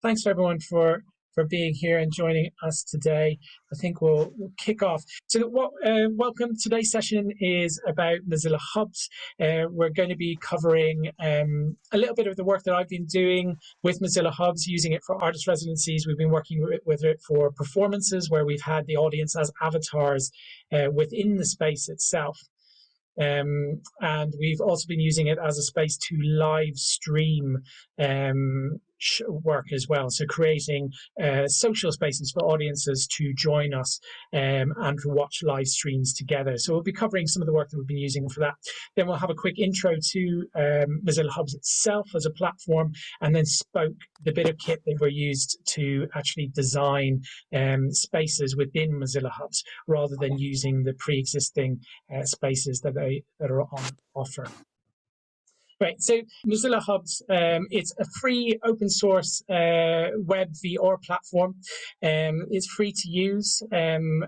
Thanks everyone for being here and joining us today. I think we'll kick off. So welcome. Today's session is about Mozilla Hubs. We're going to be covering a little bit of the work that I've been doing with Mozilla Hubs, using it for artist residencies. We've been working with it for performances where we've had the audience as avatars within the space itself. And we've also been using it as a space to live stream work as well, so creating social spaces for audiences to join us and to watch live streams together. So we'll be covering some of the work that we've been using for that. Then we'll have a quick intro to Mozilla Hubs itself as a platform, and then the bit of kit that were used to actually design spaces within Mozilla Hubs, rather than using the pre-existing spaces that are on offer. Right, so Mozilla Hubs, it's a free open source web VR platform. It's free to use, and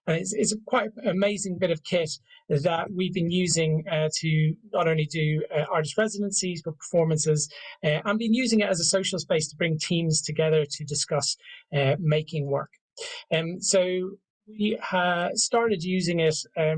it's a quite amazing bit of kit that we've been using to not only do artist residencies, but performances, and been using it as a social space to bring teams together to discuss making work. So we started using it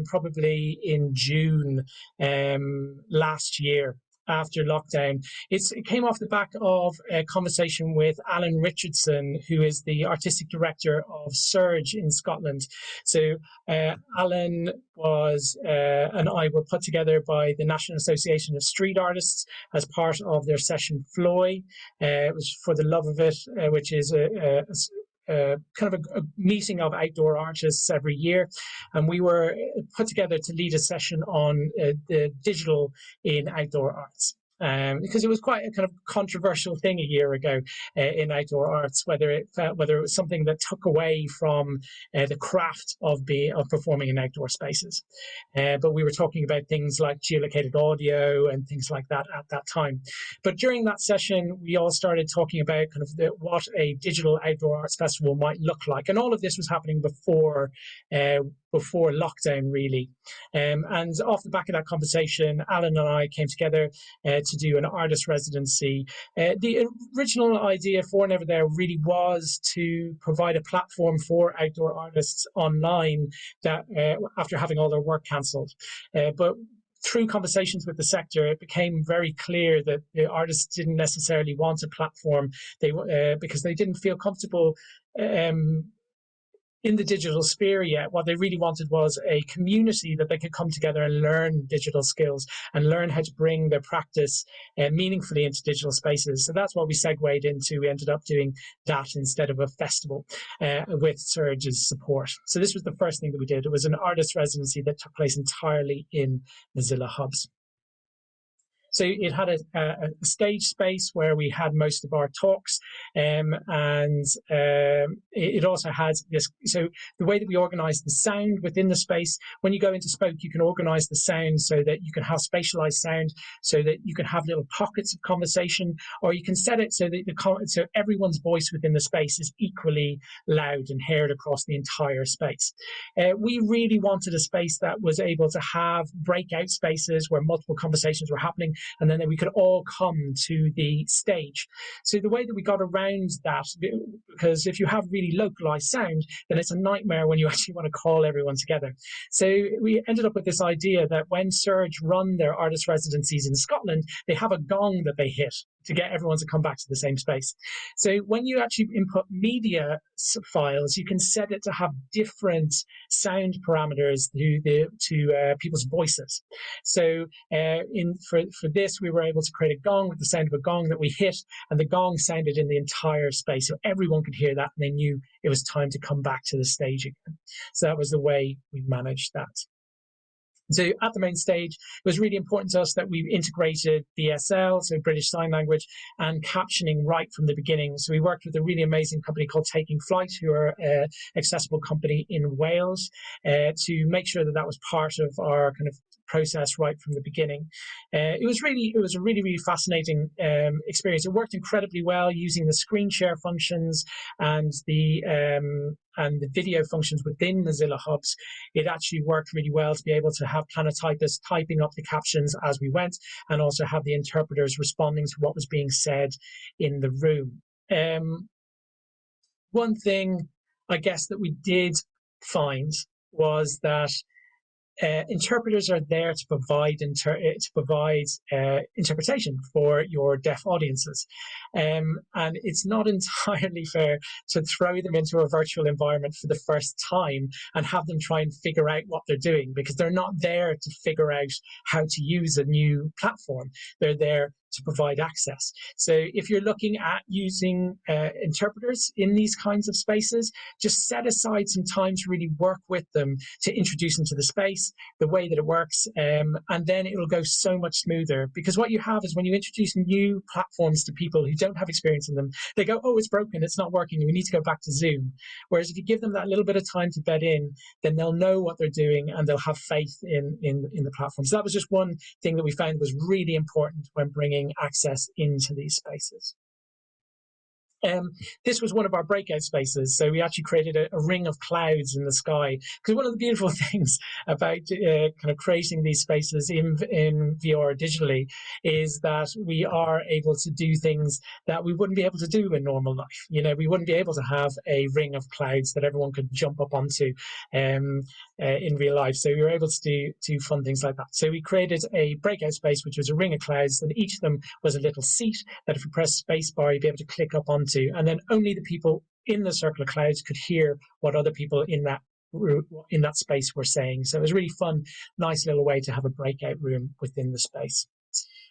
probably in June last year after lockdown. It came off the back of a conversation with Alan Richardson, who is the artistic director of Surge in Scotland. So Alan and I were put together by the National Association of Street Artists as part of their session Floy, which For the Love of It, which is kind of a meeting of outdoor artists every year, and we were put together to lead a session on the digital in outdoor arts. Because it was quite a kind of controversial thing a year ago in outdoor arts, whether it was something that took away from the craft of performing in outdoor spaces. But we were talking about things like geolocated audio and things like that at that time. But during that session, we all started talking about kind of what a digital outdoor arts festival might look like, and all of this was happening before lockdown, really. And off the back of that conversation, Alan and I came together to do an artist residency. The original idea for Neverthere really was to provide a platform for outdoor artists online that after having all their work cancelled. But through conversations with the sector, it became very clear that the artists didn't necessarily want a platform because they didn't feel comfortable in the digital sphere yet. What they really wanted was a community that they could come together and learn digital skills and learn how to bring their practice meaningfully into digital spaces. So that's what we segued into. We ended up doing that instead of a festival with Surge's support. So this was the first thing that we did. It was an artist residency that took place entirely in Mozilla Hubs. So it had a stage space where we had most of our talks, and it also has this. So the way that we organize the sound within the space, when you go into Spoke, you can organize the sound so that you can have spatialized sound, so that you can have little pockets of conversation, or you can set it so that so everyone's voice within the space is equally loud and heard across the entire space. We really wanted a space that was able to have breakout spaces where multiple conversations were happening, and then we could all come to the stage. So the way that we got around that, because if you have really localized sound, then it's a nightmare when you actually want to call everyone together. So we ended up with this idea that when Surge run their artist residencies in Scotland, they have a gong that they hit to get everyone to come back to the same space. So when you actually input media files, you can set it to have different sound parameters to people's voices. So for this, we were able to create a gong with the sound of a gong that we hit, and the gong sounded in the entire space, so everyone could hear that, and they knew it was time to come back to the stage again. So that was the way we managed that. So at the main stage, it was really important to us that we integrated BSL, so British Sign Language, and captioning right from the beginning. So we worked with a really amazing company called Taking Flight, who are an accessible company in Wales, to make sure that that was part of our kind of process right from the beginning. It was a really fascinating experience. It worked incredibly well using the screen share functions and the video functions within Mozilla Hubs. It actually worked really well to be able to have planotypists typing up the captions as we went, and also have the interpreters responding to what was being said in the room. One thing I guess that we did find was that interpreters are there to provide interpretation for your deaf audiences, and it's not entirely fair to throw them into a virtual environment for the first time and have them try and figure out what they're doing, because they're not there to figure out how to use a new platform. They're there to provide access. So if you're looking at using interpreters in these kinds of spaces, just set aside some time to really work with them to introduce them to the space, the way that it works, and then it'll go so much smoother. Because what you have is, when you introduce new platforms to people who don't have experience in them, they go, oh, it's broken, it's not working, we need to go back to Zoom. Whereas if you give them that little bit of time to bed in, then they'll know what they're doing and they'll have faith in the platform. So that was just one thing that we found was really important when bringing access into these spaces. This was one of our breakout spaces. So we actually created a ring of clouds in the sky, because one of the beautiful things about kind of creating these spaces in VR digitally is that we are able to do things that we wouldn't be able to do in normal life. You know, we wouldn't be able to have a ring of clouds that everyone could jump up onto in real life. So we were able to do fun things like that. So we created a breakout space, which was a ring of clouds, and each of them was a little seat that if you press spacebar, you'd be able to click up onto, and then only the people in the circle of clouds could hear what other people in that space were saying. So it was really fun, nice little way to have a breakout room within the space.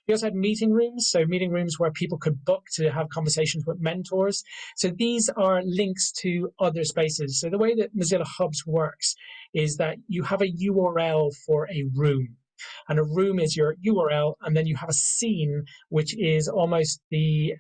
We also had meeting rooms, so meeting rooms where people could book to have conversations with mentors. So these are links to other spaces. So the way that Mozilla Hubs works is that you have a URL for a room. And a room is your URL, and then you have a scene, which is almost the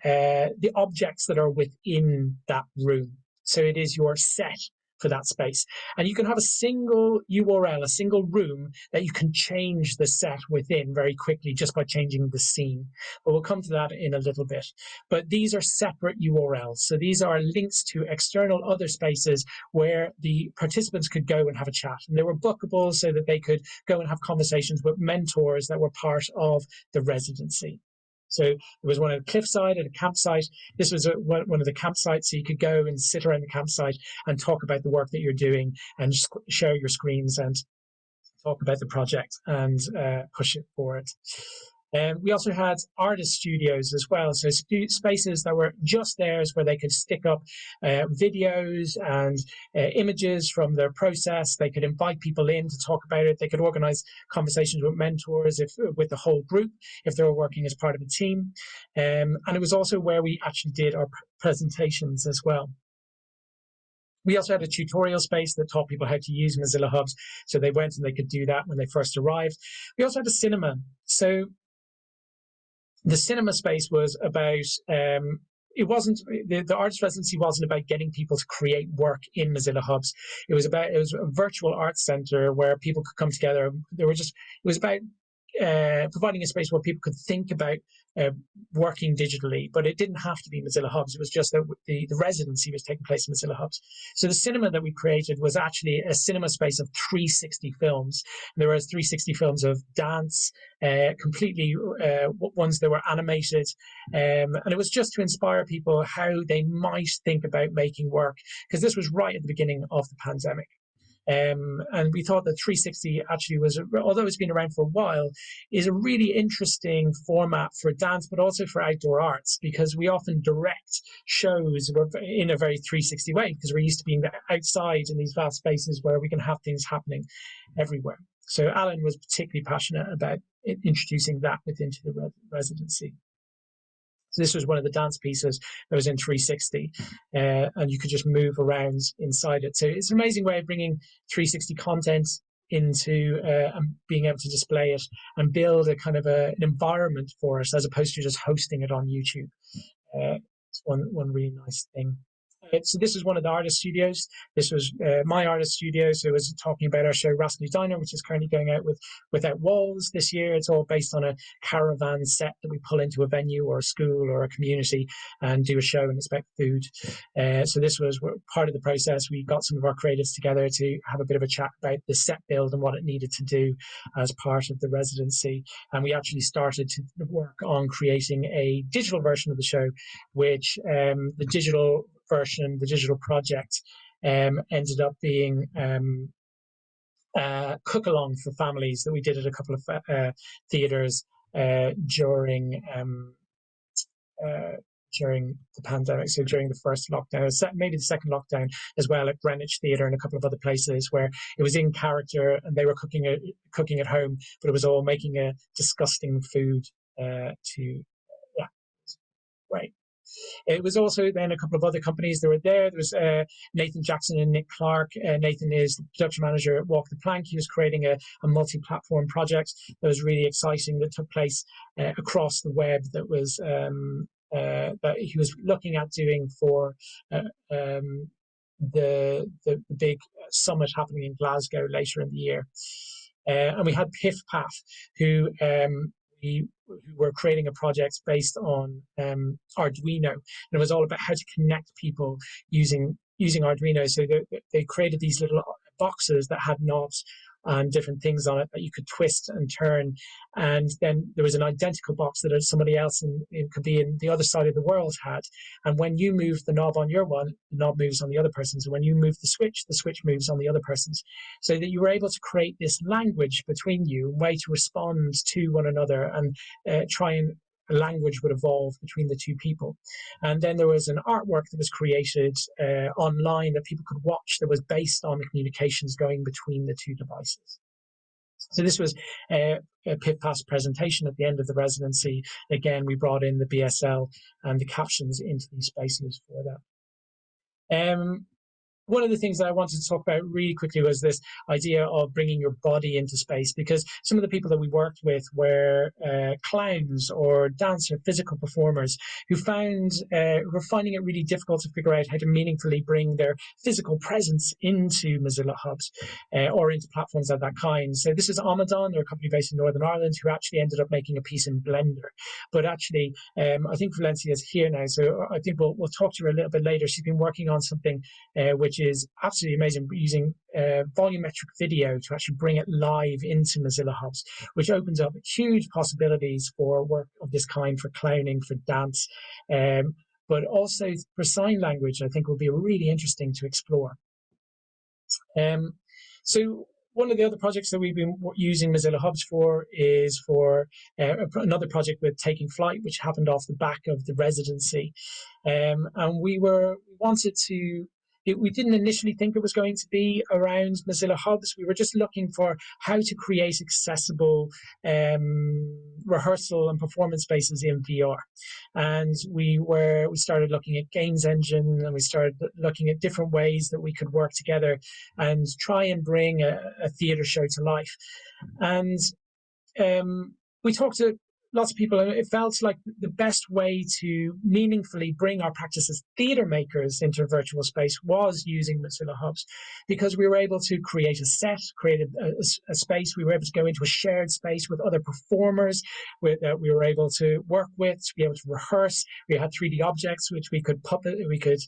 objects that are within that room. So it is your set for that space. And you can have a single URL, a single room that you can change the set within very quickly just by changing the scene. But we'll come to that in a little bit. But these are separate URLs. So these are links to external other spaces where the participants could go and have a chat. And they were bookable so that they could go and have conversations with mentors that were part of the residency. So there was one at a cliffside, at a campsite. This was one of the campsites, so you could go and sit around the campsite and talk about the work that you're doing and share your screens and talk about the project and push it forward. We also had artist studios as well, so spaces that were just theirs where they could stick up videos and images from their process. They could invite people in to talk about it. They could organize conversations with mentors with the whole group if they were working as part of a team. And it was also where we actually did our presentations as well. We also had a tutorial space that taught people how to use Mozilla Hubs, so they went and they could do that when they first arrived. We also had a cinema. So the cinema space was about, it wasn't, the artist residency wasn't about getting people to create work in Mozilla Hubs. It was a virtual arts center where people could come together. It was about providing a space where people could think about working digitally, but it didn't have to be Mozilla Hubs. It was just that the residency was taking place in Mozilla Hubs. So the cinema that we created was actually a cinema space of 360 films. And there was 360 films of dance, completely ones that were animated, and it was just to inspire people how they might think about making work, because this was right at the beginning of the pandemic. And we thought that 360 actually was, although it's been around for a while, is a really interesting format for dance, but also for outdoor arts, because we often direct shows in a very 360 way, because we're used to being outside in these vast spaces where we can have things happening everywhere. So Alan was particularly passionate about introducing that within the residency. So this was one of the dance pieces that was in 360, and you could just move around inside it. So it's an amazing way of bringing 360 content into and being able to display it and build a kind of an environment for us, as opposed to just hosting it on YouTube. It's one really nice thing. So this is one of the artist studios. This was my artist studio. So it was talking about our show Rascally Diner, which is currently going out Without Walls this year. It's all based on a caravan set that we pull into a venue or a school or a community and do a show and inspect food. So this was part of the process. We got some of our creatives together to have a bit of a chat about the set build and what it needed to do as part of the residency. And we actually started to work on creating a digital version of the show, which the digital version, the digital project, ended up being cook along for families that we did at a couple of theaters during the pandemic, so during the first lockdown, maybe the second lockdown as well, at Greenwich Theatre and a couple of other places where it was in character and they were cooking at home, but it was all making a disgusting food right. It was also then a couple of other companies that were there. There was Nathan Jackson and Nick Clark. Nathan is the production manager at Walk the Plank. He was creating a multi-platform project that was really exciting, that took place across the web, that was that he was looking at doing for the big summit happening in Glasgow later in the year. And we had Piff Paff, who were creating a project based on Arduino, and it was all about how to connect people using Arduino. So they created these little boxes that had knobs and different things on it that you could twist and turn, and then there was an identical box that somebody else could be in the other side of the world had, and when you move the knob on your one, the knob moves on the other person's, and when you move the switch moves on the other person's, so that you were able to create this language between you, a way to respond to one another, and try and a language would evolve between the two people. And then there was an artwork that was created online that people could watch that was based on the communications going between the two devices. So this was a Pip Pass presentation at the end of the residency. Again, we brought in the BSL and the captions into these spaces for that. One of the things that I wanted to talk about really quickly was this idea of bringing your body into space, because some of the people that we worked with were clowns or dance or physical performers who were finding it really difficult to figure out how to meaningfully bring their physical presence into Mozilla Hubs or into platforms of that kind. So this is Amadon, they're a company based in Northern Ireland, who actually ended up making a piece in Blender. But actually, I think Valencia is here now, so I think we'll talk to her a little bit later. She's been working on something which is absolutely amazing, using volumetric video to actually bring it live into Mozilla Hubs, which opens up huge possibilities for work of this kind, for clowning, for dance, but also for sign language. I think will be really interesting to explore. So one of the other projects that we've been using Mozilla Hubs for is for another project with Taking Flight, which happened off the back of the residency, and we wanted to. We didn't initially think it was going to be around Mozilla Hubs. We were just looking for how to create accessible rehearsal and performance spaces in VR. And we started looking at Games Engine, and we started looking at different ways that we could work together and try and bring a theatre show to life. And we talked to lots of people, and it felt like the best way to meaningfully bring our practice as theatre makers into a virtual space was using Mozilla Hubs, because we were able to create a set, create a space. We were able to go into a shared space with other performers that we were able to work with, to be able to rehearse. We had 3D objects which we could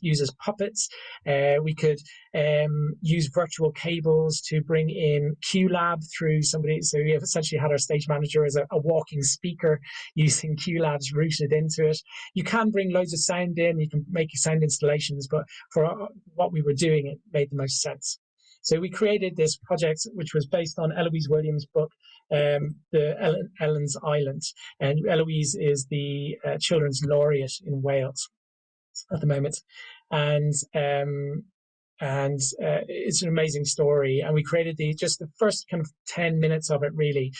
use as puppets. We could use virtual cables to bring in QLab through somebody. So we have essentially had our stage manager as a walking speaker, using QLabs rooted into it. You can bring loads of sound in, you can make sound installations, but for what we were doing, it made the most sense. So we created this project, which was based on Eloise Williams' book, Ellen's Island. And Eloise is the children's laureate in Wales at the moment. And it's an amazing story. And we created just the first kind of 10 minutes of it, really,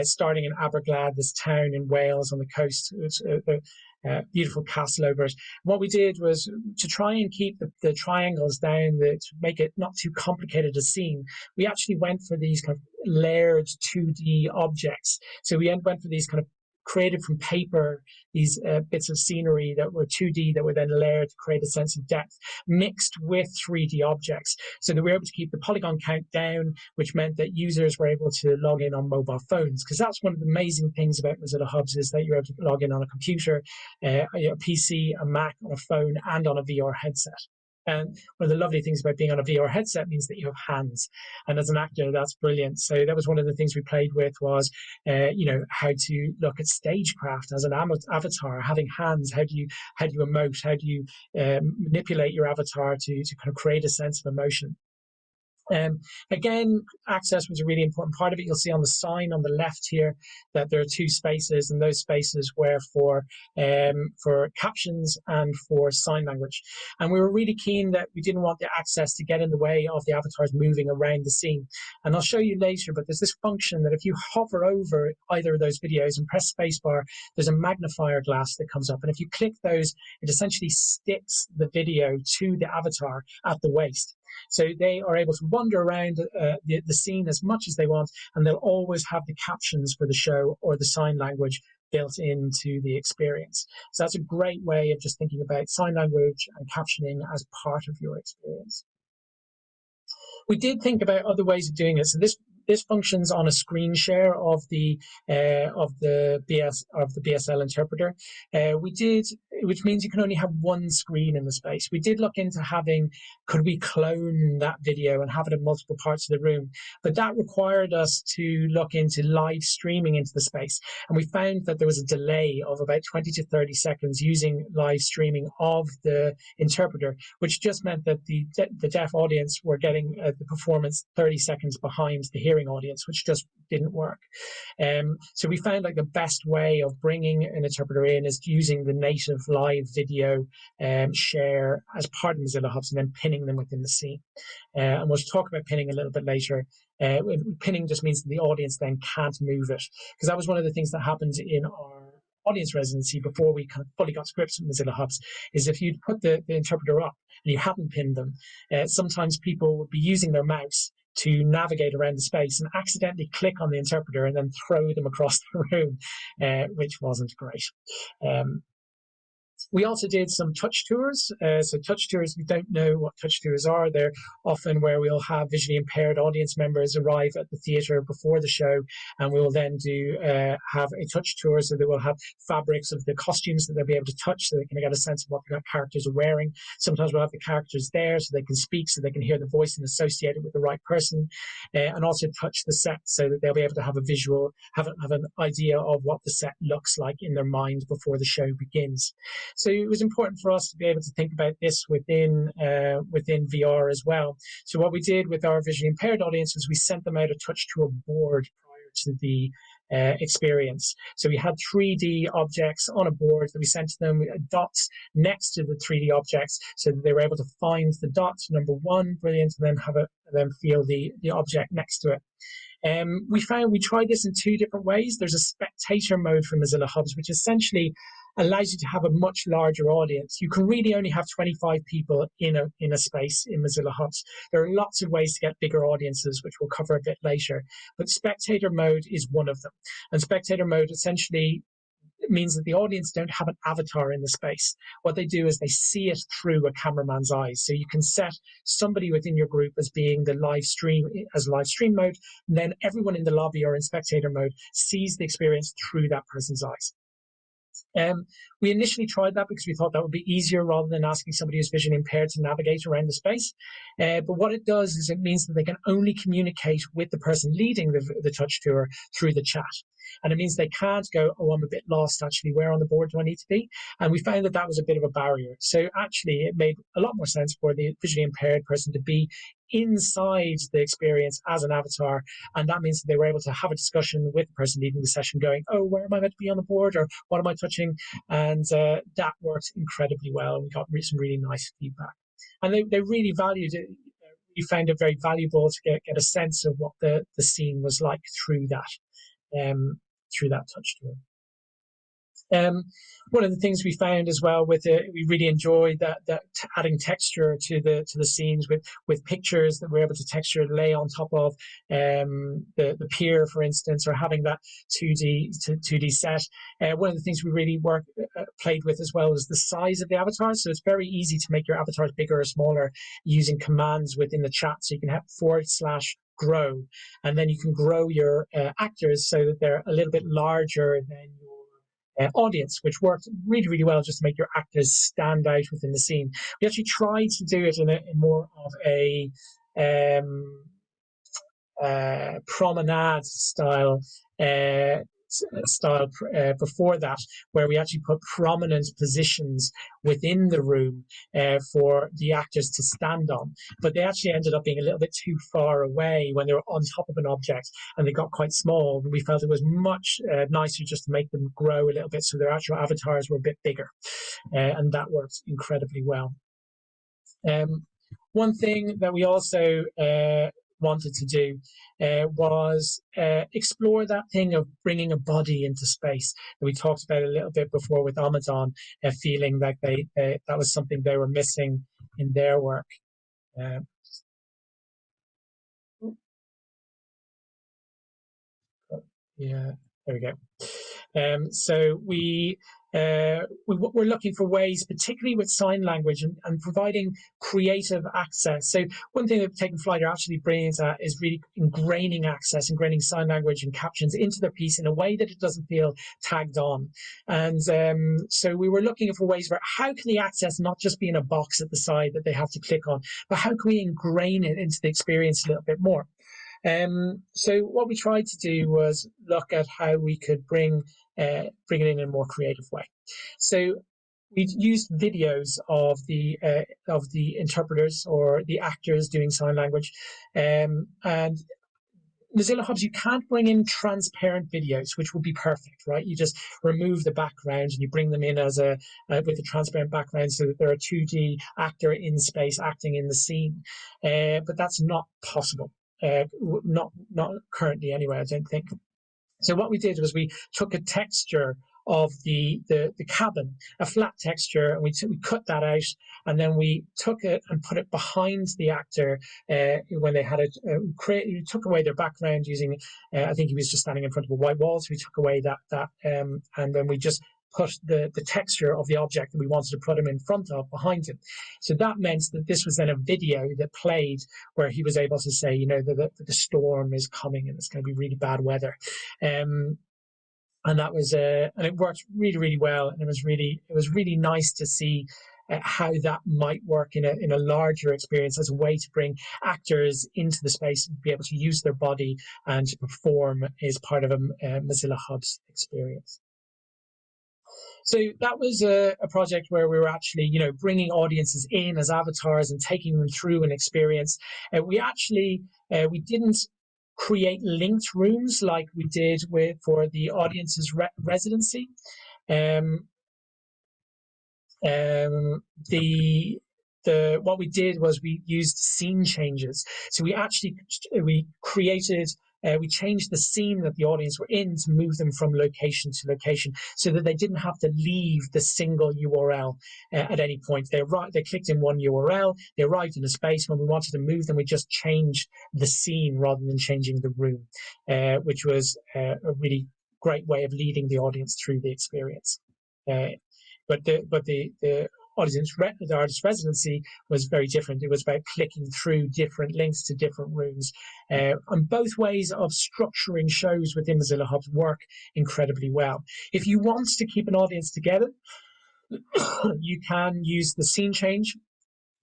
starting in Aberglad, this town in Wales on the coast. It's a beautiful castle over it. What we did was to try and keep the triangles down, to make it not too complicated a scene. We actually went for these kind of layered 2D objects. So we went for these kind of created from paper these bits of scenery that were 2D that were then layered to create a sense of depth, mixed with 3D objects, so that we were able to keep the polygon count down, which meant that users were able to log in on mobile phones. Because that's one of the amazing things about Mozilla Hubs, is that you're able to log in on a computer, a PC, a Mac, on a phone, and on a VR headset. And one of the lovely things about being on a VR headset means that you have hands. And as an actor, that's brilliant. So that was one of the things we played with, was, how to look at stagecraft as an avatar, having hands. How do you emote? How do you manipulate your avatar to kind of create a sense of emotion? Again, access was a really important part of it. You'll see on the sign on the left here that there are 2 spaces, and those spaces were for captions and for sign language. And we were really keen that we didn't want the access to get in the way of the avatars moving around the scene. And I'll show you later, but there's this function that if you hover over either of those videos and press spacebar, there's a magnifier glass that comes up. And if you click those, it essentially sticks the video to the avatar at the waist. So they are able to wander around the scene as much as they want, and they'll always have the captions for the show or the sign language built into the experience. So that's a great way of just thinking about sign language and captioning as part of your experience. We did think about other ways of doing it. So this functions on a screen share of the BSL interpreter. Which means you can only have one screen in the space. We did look into could we clone that video and have it in multiple parts of the room? But that required us to look into live streaming into the space. And we found that there was a delay of about 20 to 30 seconds using live streaming of the interpreter, which just meant that the deaf audience were getting the performance 30 seconds behind the hearing audience, which just didn't work. So we found like the best way of bringing an interpreter in is using the native live video share as part of Mozilla Hubs, and then pinning them within the scene. And we'll talk about pinning a little bit later. Pinning just means that the audience then can't move it, because that was one of the things that happened in our audience residency before we kind of fully got scripts with Mozilla Hubs, is if you'd put the interpreter up and you hadn't pinned them, sometimes people would be using their mouse to navigate around the space and accidentally click on the interpreter and then throw them across the room, which wasn't great. We also did some touch tours. So touch tours, we don't know what touch tours are. They're often where we'll have visually impaired audience members arrive at the theatre before the show, and we will then have a touch tour, so they will have fabrics of the costumes that they'll be able to touch, so they can get a sense of what the characters are wearing. Sometimes we'll have the characters there so they can speak, so they can hear the voice and associate it with the right person, and also touch the set so that they'll be able to have a visual, have an idea of what the set looks like in their mind before the show begins. So it was important for us to be able to think about this within VR as well. So what we did with our visually impaired audience was we sent them out a touch tour board prior to the experience. So we had 3D objects on a board that we sent to them, dots next to the 3D objects, so that they were able to find the dots, number one, brilliant, and then them feel the object next to it. We tried this in 2 different ways. There's a spectator mode for Mozilla Hubs, which essentially allows you to have a much larger audience. You can really only have 25 people in a space in Mozilla Hubs. There are lots of ways to get bigger audiences, which we'll cover a bit later. But spectator mode is one of them. And spectator mode essentially means that the audience don't have an avatar in the space. What they do is they see it through a cameraman's eyes. So you can set somebody within your group as being the live stream mode, and then everyone in the lobby or in spectator mode sees the experience through that person's eyes. We initially tried that because we thought that would be easier rather than asking somebody who's visually impaired to navigate around the space. But what it does is it means that they can only communicate with the person leading the touch tour through the chat. And it means they can't go, oh, I'm a bit lost, actually, where on the board do I need to be? And we found that that was a bit of a barrier. So actually, it made a lot more sense for the visually impaired person to be inside the experience as an avatar, and that means that they were able to have a discussion with the person leading the session going, oh, where am I meant to be on the board, or what am I touching? And that worked incredibly well. We got some really nice feedback, and they really valued it. We found it very valuable to get a sense of what the scene was like through that touch tour. One of the things we found as well with it, we really enjoyed that adding texture to the scenes with pictures that we're able to texture lay on top of the pier, for instance, or having that 2D set. One of the things we really played with as well is the size of the avatars. So it's very easy to make your avatars bigger or smaller using commands within the chat. So you can have / grow, and then you can grow your actors so that they're a little bit larger than your audience, which worked really, really well just to make your actors stand out within the scene. We actually tried to do it in more of a promenade style before that, where we actually put prominent positions within the room for the actors to stand on, but they actually ended up being a little bit too far away when they were on top of an object, and they got quite small. We felt it was much nicer just to make them grow a little bit so their actual avatars were a bit bigger, and that worked incredibly well. One thing that we also wanted to do was explore that thing of bringing a body into space that we talked about a little bit before with Amazon, feeling like that was something they were missing in their work. Yeah, there we go. So we're looking for ways, particularly with sign language and providing creative access. So one thing that Taking Flighter actually brings at is really ingraining sign language and captions into their piece in a way that it doesn't feel tagged on. And so we were looking for ways where how can the access not just be in a box at the side that they have to click on, but how can we ingrain it into the experience a little bit more? So what we tried to do was look at how we could bring it in a more creative way. So we used videos of the interpreters or the actors doing sign language, and Mozilla Hubs, you can't bring in transparent videos, which would be perfect, right? You just remove the background and you bring them in as with a transparent background so that they're a 2D actor in space acting in the scene, but that's not possible. Not currently anyway, I don't think. So what we did was we took a texture of the cabin, a flat texture, and we cut that out, and then we took it and put it behind the actor when they had it. We took away their background using, I think he was just standing in front of a white wall, so we took away that, and then we just put the texture of the object that we wanted to put him in front of behind him. So that meant that this was then a video that played where he was able to say, you know, that the storm is coming and it's going to be really bad weather. And that was and it worked really, really well. And it was really nice to see how that might work in a larger experience as a way to bring actors into the space and be able to use their body and to perform as part of a Mozilla Hubs experience. So that was a project where we were actually, you know, bringing audiences in as avatars and taking them through an experience. We didn't create linked rooms like we did for the audience's residency. What we did was we used scene changes. So we changed the scene that the audience were in to move them from location to location so that they didn't have to leave the single URL at any point. They clicked in one URL, they arrived in a space. When we wanted to move them, we just changed the scene rather than changing the room, which was a really great way of leading the audience through the experience. But the artist residency was very different. It was about clicking through different links to different rooms. And both ways of structuring shows within Mozilla Hubs work incredibly well. If you want to keep an audience together, you can use the scene change.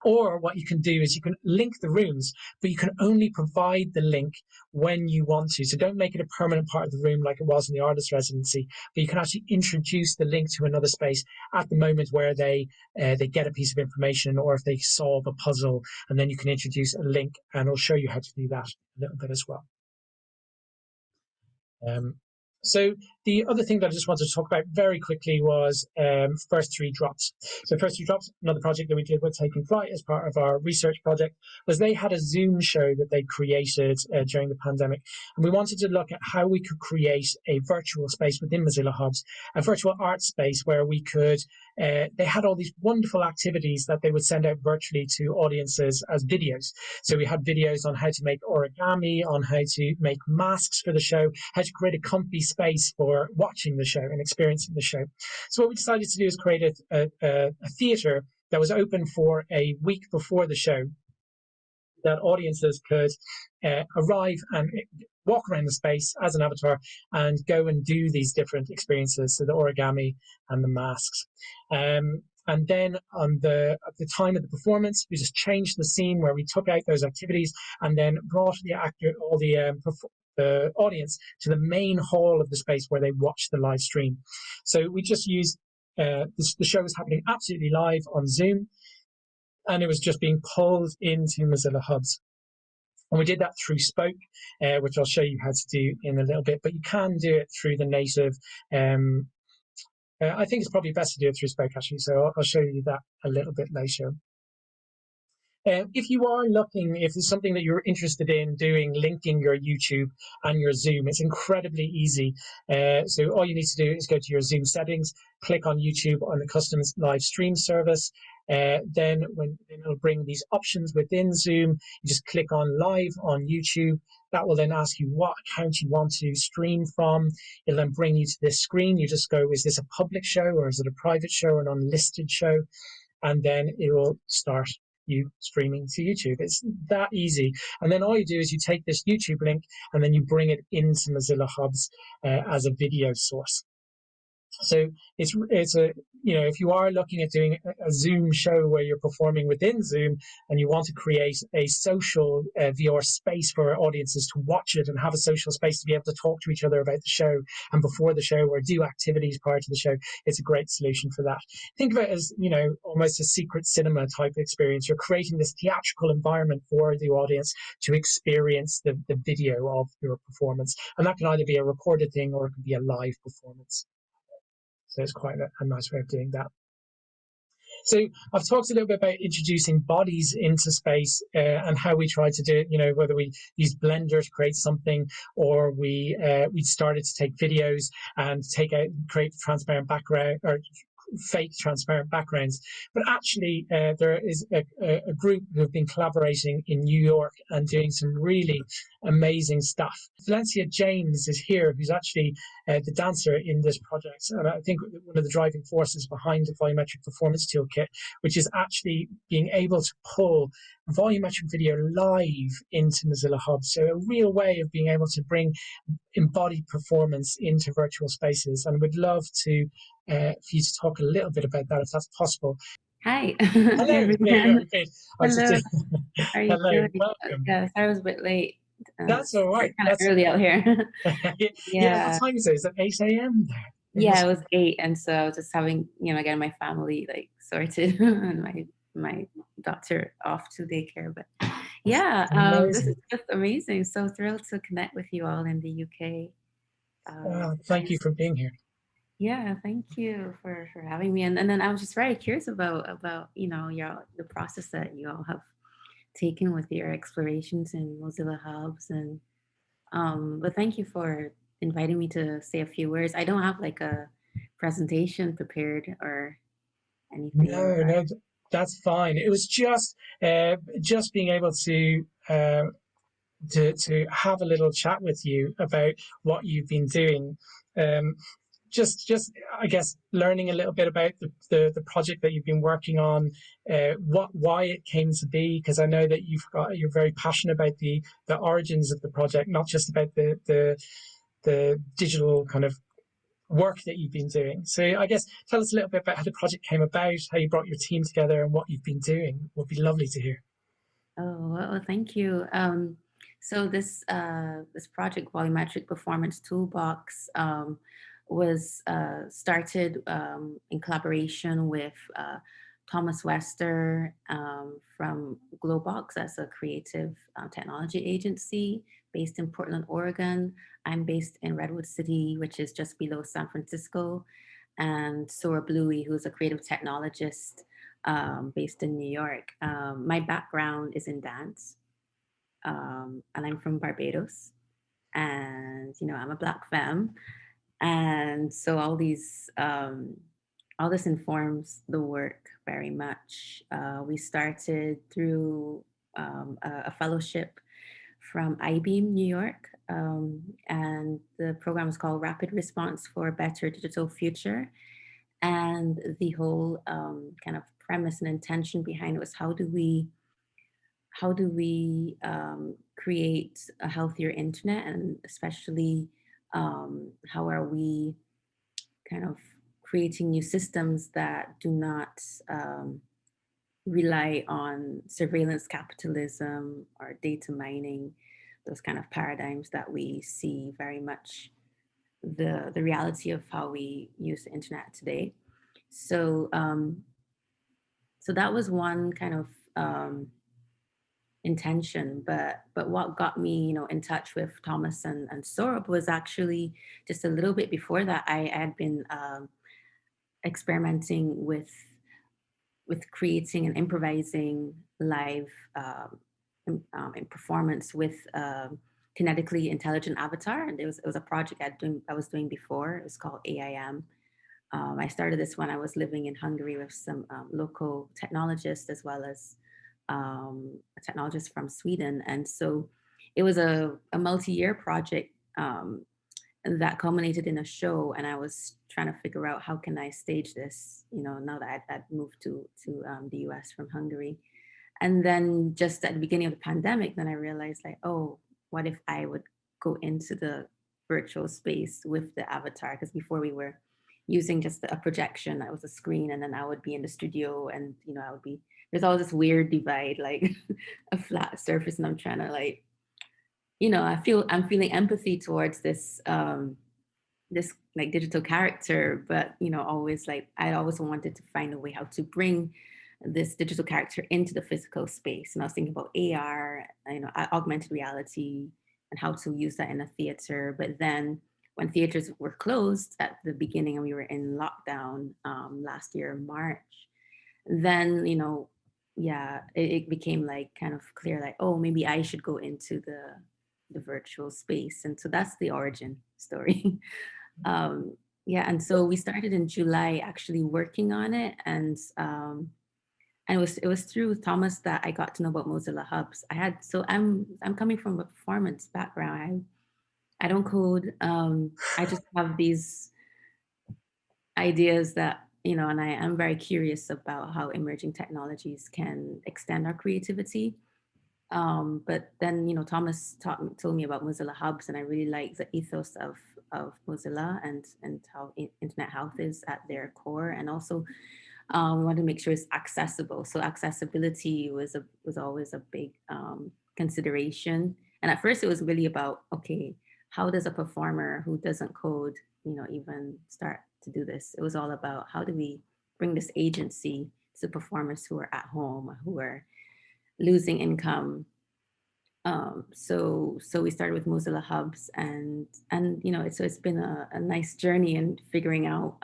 Or what you can do is you can link the rooms, but you can only provide the link when you want to. So don't make it a permanent part of the room like it was in the artist residency, but you can actually introduce the link to another space at the moment where they get a piece of information or if they solve a puzzle, and then you can introduce a link, and I'll show you how to do that a little bit as well. So the other thing that I just wanted to talk about very quickly was First Three Drops. So First Three Drops, another project that we did with Taking Flight as part of our research project, was they had a Zoom show that they created during the pandemic. And we wanted to look at how we could create a virtual space within Mozilla Hubs, a virtual art space where we could, they had all these wonderful activities that they would send out virtually to audiences as videos. So we had videos on how to make origami, on how to make masks for the show, how to create a comfy space for watching the show and experiencing the show. So what we decided to do is create a theatre that was open for a week before the show, that audiences could arrive and walk around the space as an avatar and go and do these different experiences, so the origami and the masks. And then at the time of the performance, we just changed the scene where we took out those activities and then brought the actor, all the audience to the main hall of the space where they watched the live stream. So we just used, the show was happening absolutely live on Zoom, and it was just being pulled into Mozilla Hubs. And we did that through Spoke, which I'll show you how to do in a little bit, but you can do it through the native. I think it's probably best to do it through Spoke, actually, so I'll show you that a little bit later. If you are looking, if there's something that you're interested in doing, linking your YouTube and your Zoom, it's incredibly easy. So all you need to do is go to your Zoom settings, click on YouTube on the custom live stream service. Then it'll bring these options within Zoom, you just click on live on YouTube. That will then ask you what account you want to stream from. It'll then bring you to this screen. You just go, is this a public show or is it a private show or an unlisted show? And then it will start you streaming to YouTube. It's that easy. And then all you do is you take this YouTube link and then you bring it into Mozilla Hubs as a video source. So it's a, you know, if you are looking at doing a Zoom show where you're performing within Zoom and you want to create a social VR space for audiences to watch it and have a social space to be able to talk to each other about the show and before the show or do activities prior to the show, it's a great solution for that. Think of it as, you know, almost a secret cinema type experience. You're creating this theatrical environment for the audience to experience the video of your performance. And that can either be a recorded thing or it can be a live performance. So it's quite a nice way of doing that. So I've talked a little bit about introducing bodies into space and how we try to do it, you know, whether we use Blender to create something or we started to take videos and create transparent background or fake transparent backgrounds. But actually, there is a group who have been collaborating in New York and doing some really amazing stuff. Valencia James is here, who's actually the dancer in this project. And I think one of the driving forces behind the Volumetric Performance Toolkit, which is actually being able to pull volumetric video live into Mozilla Hubs. So a real way of being able to bring embodied performance into virtual spaces. And we'd love to for you to talk a little bit about that, if that's possible. Hi. Hello. Hello. Hello. How are you Hello. doing? Welcome. Yes, I was a bit late. That's all right. Kind of early out here. Yeah. What time is it? Is it 8 a.m. there? Yeah, it was 8, and so I was just having, getting my family like sorted and my daughter off to daycare. But yeah, this is just amazing. So thrilled to connect with you all in the UK. Thank you for being here. Yeah, thank you for having me. And then I was just very curious about the process that you all have taken with your explorations in Mozilla Hubs, and but thank you for inviting me to say a few words. I don't have like a presentation prepared or anything. No, that's fine. It was just being able to have a little chat with you about what you've been doing. Just I guess learning a little bit about the project that you've been working on, why it came to be, because I know that you're very passionate about the origins of the project, not just about the digital kind of work that you've been doing. So I guess tell us a little bit about how the project came about, how you brought your team together, and what you've been doing. It would be lovely to hear. Oh, well, thank you. So this project, Volumetric Performance Toolbox, was started in collaboration with Thomas Wester from Globox. That's a creative technology agency based in Portland, Oregon. I'm based in Redwood City, which is just below San Francisco. And Sora Bluey, who's a creative technologist based in New York. My background is in dance, and I'm from Barbados. And I'm a Black femme, and so all this informs the work very much. We started through a fellowship from IBEAM, New York, and the program is called Rapid Response for a Better Digital Future. And the whole kind of premise and intention behind it was how do we create a healthier internet, and especially how are we kind of creating new systems that do not rely on surveillance capitalism or data mining, those kind of paradigms that we see very much the reality of how we use the internet today. So so that was one kind of intention, but what got me in touch with Thomas and Sorab was actually just a little bit before that. I had been experimenting with creating and improvising live in performance with kinetically intelligent avatar, and it was a project I was doing before. It was called AIM. I started this when I was living in Hungary with some local technologists, as well as a technologist from Sweden. And so it was a multi-year project that culminated in a show. And I was trying to figure out how can I stage this, now that I'd moved to the US from Hungary. And then just at the beginning of the pandemic, then I realized like, oh, what if I would go into the virtual space with the avatar? Because before we were using just a projection, that was a screen, and then I would be in the studio, and I would be, there's all this weird divide, like a flat surface, and I'm trying to like, I'm feeling empathy towards this this like digital character, but always like I always wanted to find a way how to bring this digital character into the physical space. And I was thinking about AR, augmented reality, and how to use that in a theater. But then when theaters were closed at the beginning and we were in lockdown last year in March, then yeah, it became like kind of clear, like, oh, maybe I should go into the virtual space. And so that's the origin story. Yeah, and so we started in July actually working on it, and it was through Thomas that I got to know about Mozilla Hubs. I'm coming from a performance background. I don't code. I just have these ideas that and I am very curious about how emerging technologies can extend our creativity. But then Thomas told me about Mozilla Hubs, and I really like the ethos of Mozilla, and how internet health is at their core, and also we want to make sure it's accessible. So accessibility was always a big consideration. And at first it was really about, okay, how does a performer who doesn't code, even start to do this? It was all about how do we bring this agency to performers who are at home, who are losing income. So we started with Mozilla Hubs, and it's been a nice journey in figuring out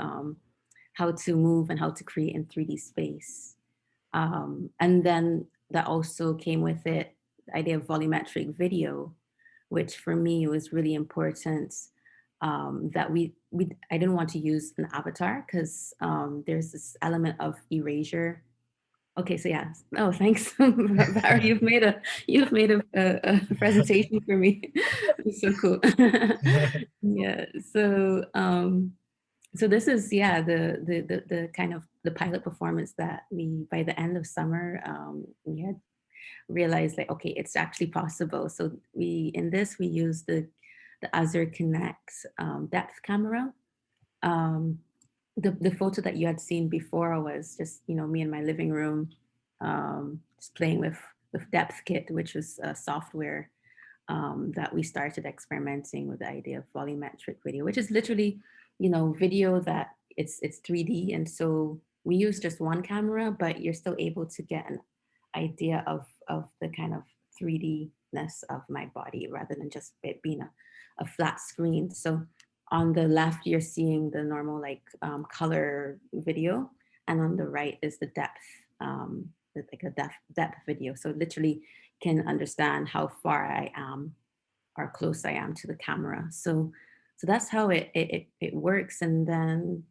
how to move and how to create in 3D space. And then that also came with it the idea of volumetric video, which for me was really important. That I didn't want to use an avatar because there's this element of erasure. Okay, so yeah. Oh, thanks, Barry. You've made a presentation for me. It's so cool. Yeah. So this is the kind of the pilot performance that we, by the end of summer, we had realized like, okay, it's actually possible. So we use the Azure Connect depth camera. The photo that you had seen before was just me in my living room, just playing with Depth Kit, which was a software that we started experimenting with the idea of volumetric video, which is literally video that it's 3D, and so we use just one camera, but you're still able to get an idea of the kind of 3D-ness of my body rather than just it being a flat screen. So on the left, you're seeing the normal like color video, and on the right is the depth, like a depth video. So literally can understand how far I am or close I am to the camera. So that's how it works. And then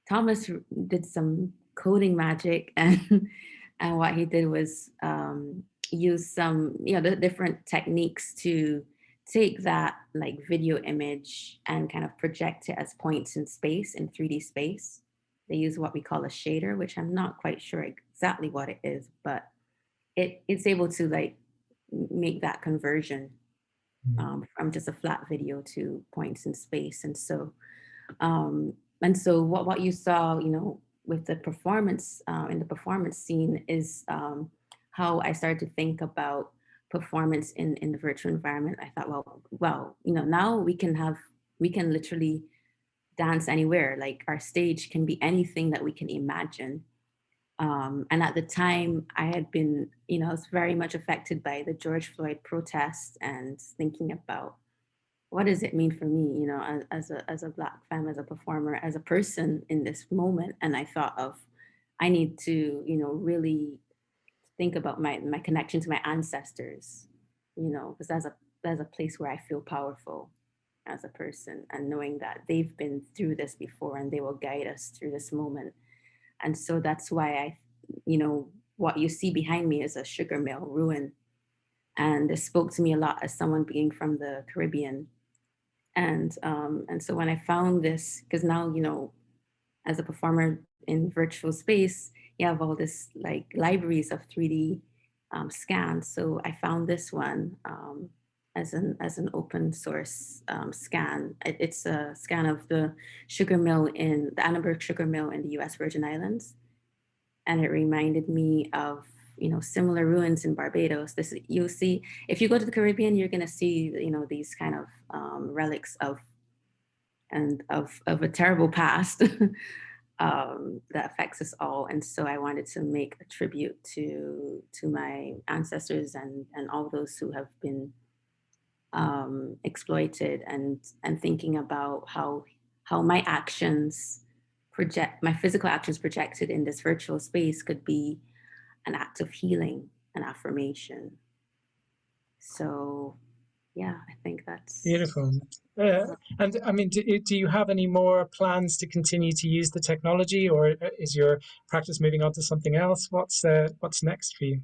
Thomas did some coding magic, and and what he did was use some the different techniques to take that like video image and kind of project it as points in space, in 3D space. They use what we call a shader, which I'm not quite sure exactly what it is, but it's able to like make that conversion from just a flat video to points in space. Um, and so what you saw, with the performance in the performance scene is how I started to think about performance in the virtual environment. I thought, well, now we can literally dance anywhere. Like our stage can be anything that we can imagine. And at the time, I had been, I was very much affected by the George Floyd protests and thinking about what does it mean for me, as a Black femme, as a performer, as a person in this moment. And I thought of, I need to, really think about my connection to my ancestors, because that's a place where I feel powerful as a person, and knowing that they've been through this before and they will guide us through this moment. And so that's why what you see behind me is a sugar mill ruin. And it spoke to me a lot as someone being from the Caribbean. And so when I found this, because now, as a performer in virtual space, you have all this like libraries of 3D scans. So I found this one as an open source scan. It's a scan of the sugar mill in the Annenberg sugar mill in the U.S. Virgin Islands, and it reminded me of similar ruins in Barbados. You'll see if you go to the Caribbean, you're going to see these kind of relics of a terrible past that affects us all. And so I wanted to make a tribute to my ancestors and all those who have been exploited, and thinking about how my actions my physical actions projected in this virtual space could be an act of healing and affirmation. So yeah, I think that's beautiful. And I mean, do you have any more plans to continue to use the technology, or is your practice moving on to something else? What's next for you?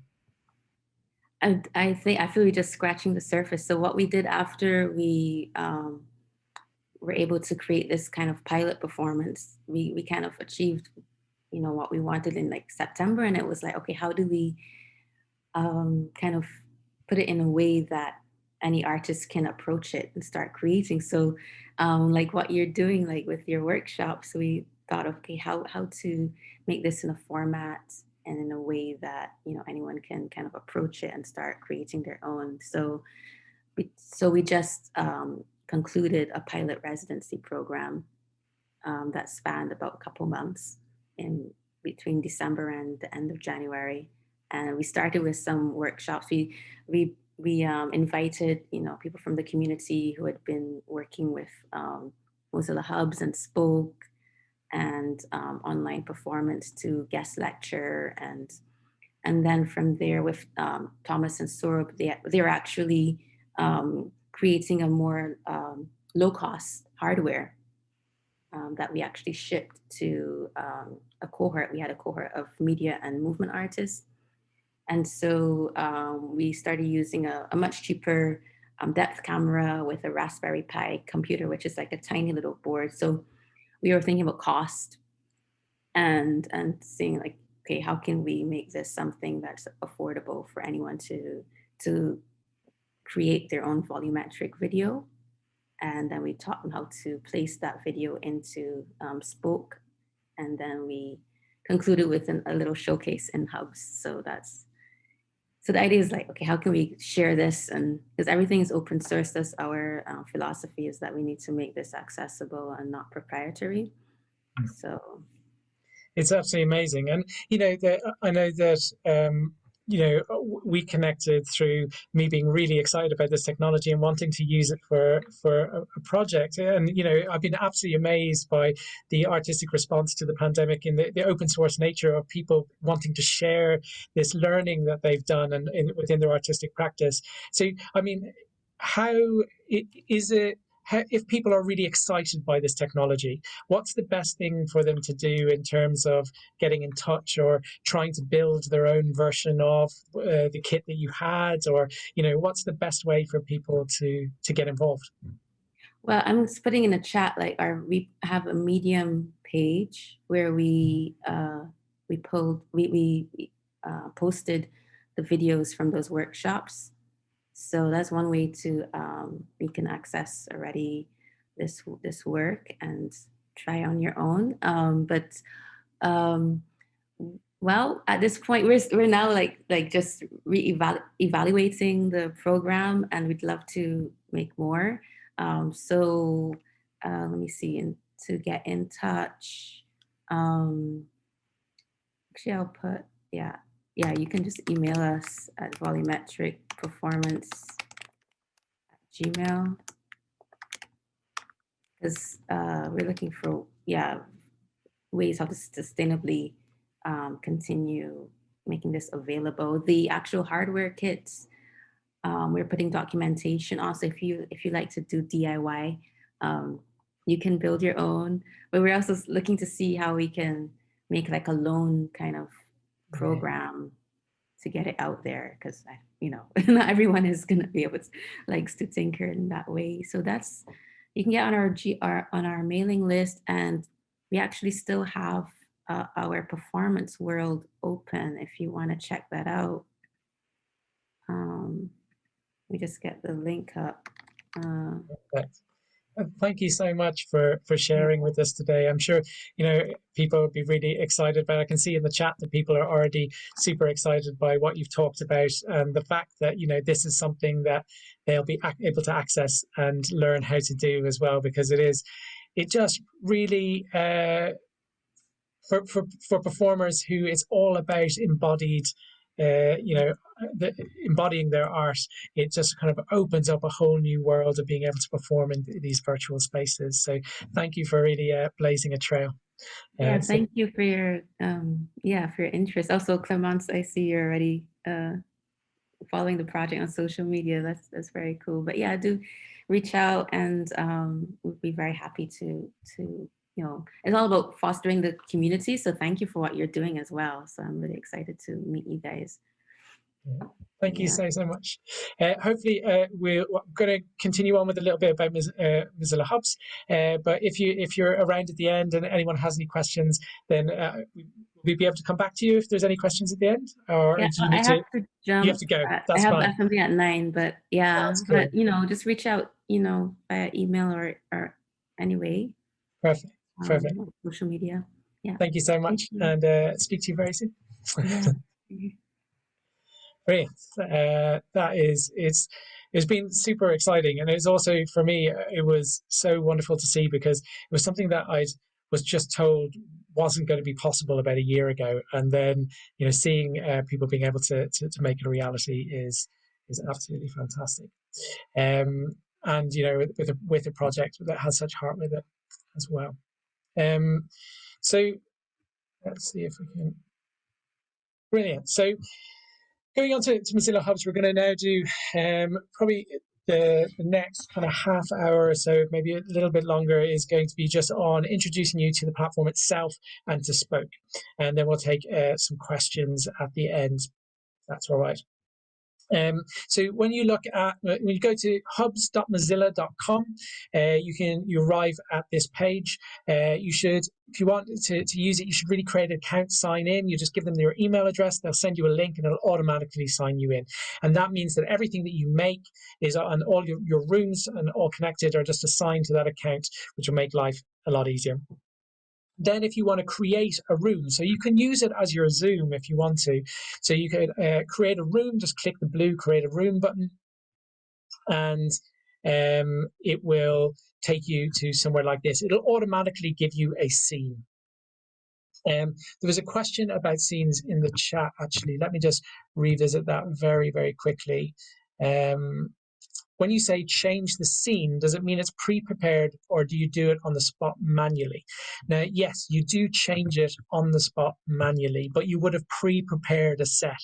I think I feel we're just scratching the surface. So what we did after we were able to create this kind of pilot performance, we kind of achieved what we wanted in like September, and it was like, okay, how do we kind of put it in a way that any artist can approach it and start creating? So like what you're doing like with your workshops, we thought, okay, how to make this in a format and in a way that anyone can kind of approach it and start creating their own. So we just concluded a pilot residency program that spanned about a couple months in between December and the end of January. And we started with some workshops. We invited people from the community who had been working with Mozilla Hubs and Spoke and online performance to guest lecture, and then from there with Thomas and Sorab, they're actually creating a more low-cost hardware that we actually shipped to a cohort. We had a cohort of media and movement artists. And so we started using a much cheaper depth camera with a Raspberry Pi computer, which is like a tiny little board. So we were thinking about cost and seeing like, okay, how can we make this something that's affordable for anyone to create their own volumetric video? And then we taught them how to place that video into Spoke. And then we concluded with a little showcase in Hubs. So the idea is like, okay, how can we share this? And because everything is open source, that's our philosophy, is that we need to make this accessible and not proprietary. So It's absolutely amazing. And, I know that, we connected through me being really excited about this technology and wanting to use it for a project. And, I've been absolutely amazed by the artistic response to the pandemic and the open source nature of people wanting to share this learning that they've done and within their artistic practice. So, I mean, is it, if people are really excited by this technology, what's the best thing for them to do in terms of getting in touch or trying to build their own version of the kit that you had, or what's the best way for people to get involved? Well, I'm just putting in a chat, like we have a Medium page where we posted the videos from those workshops. So that's one way to we can access already this work and try on your own. But well, at this point, we're now like just evaluating the program, and we'd love to make more. So let me see, and to get in touch. Actually, I'll put yeah. You can just email us at volumetricperformance@gmail, because we're looking for ways how to sustainably continue making this available. The actual hardware kits, we're putting documentation. Also, if you like to do DIY, you can build your own. But we're also looking to see how we can make like a loan kind of program to get it out there, because not everyone is gonna be able to likes to tinker in that way. So that's, you can get on our mailing list, and we actually still have our performance world open if you want to check that out. We just get the link up. Thank you so much for sharing with us today. I'm sure people will be really excited about it. I can see in the chat that people are already super excited by what you've talked about, and the fact that this is something that they'll be able to access and learn how to do as well, because it just really for performers who it's all about embodied embodying their art. It just kind of opens up a whole new world of being able to perform in these virtual spaces. So thank you for really blazing a trail. Thank you for your interest. Also, Clemence, I see you're already following the project on social media. That's very cool. But yeah, do reach out, and we'd be very happy to it's all about fostering the community. So thank you for what you're doing as well. So I'm really excited to meet you guys. Thank you so much. Hopefully, we're going to continue on with a little bit about Mozilla Hubs. But if you're around at the end and anyone has any questions, then we'll be able to come back to you if there's any questions at the end. Or do you need to jump. You have to go. That's I have fine. something at 9, but cool. But just reach out, via email or anyway. Perfect. Social media. Yeah. Thank you so much, and speak to you very soon. Yeah. Brilliant. It's been super exciting, and it's also, for me, it was so wonderful to see, because it was something that I was just told wasn't going to be possible about a year ago, and then seeing people being able to make it a reality is absolutely fantastic. And with a project that has such heart with it as well. So let's see if we can. Brilliant. So going on to Mozilla Hubs, we're going to now do probably the next kind of half hour or so, maybe a little bit longer, is going to be just on introducing you to the platform itself and to Spoke. And then we'll take some questions at the end, if that's all right. So when you go to hubs.mozilla.com, you arrive at this page. You should, if you want to use it, you should really create an account, sign in. You just give them your email address, they'll send you a link, and it'll automatically sign you in. And that means that everything that you make is on all your rooms and all connected are just assigned to that account, which will make life a lot easier. Then if you want to create a room, so you can use it as your Zoom if you want to. So you could create a room, just click the blue create a room button, and it will take you to somewhere like this. It'll automatically give you a scene. There was a question about scenes in the chat, actually. Let me just revisit that very, very quickly. When you say change the scene, does it mean it's pre-prepared, or do you do it on the spot manually? Now, yes, you do change it on the spot manually, but you would have pre-prepared a set.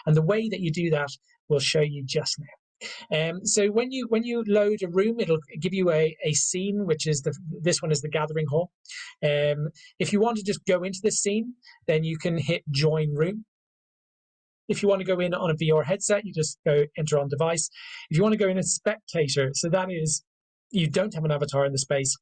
And the way that you do that we'll show you just now. So when you load a room, it'll give you a scene, which is this one is the gathering hall. If you want to just go into this scene, then you can hit join room. If you want to go in on a VR headset, you just go enter on device. If you want to go in as spectator, so that is you don't have an avatar in the space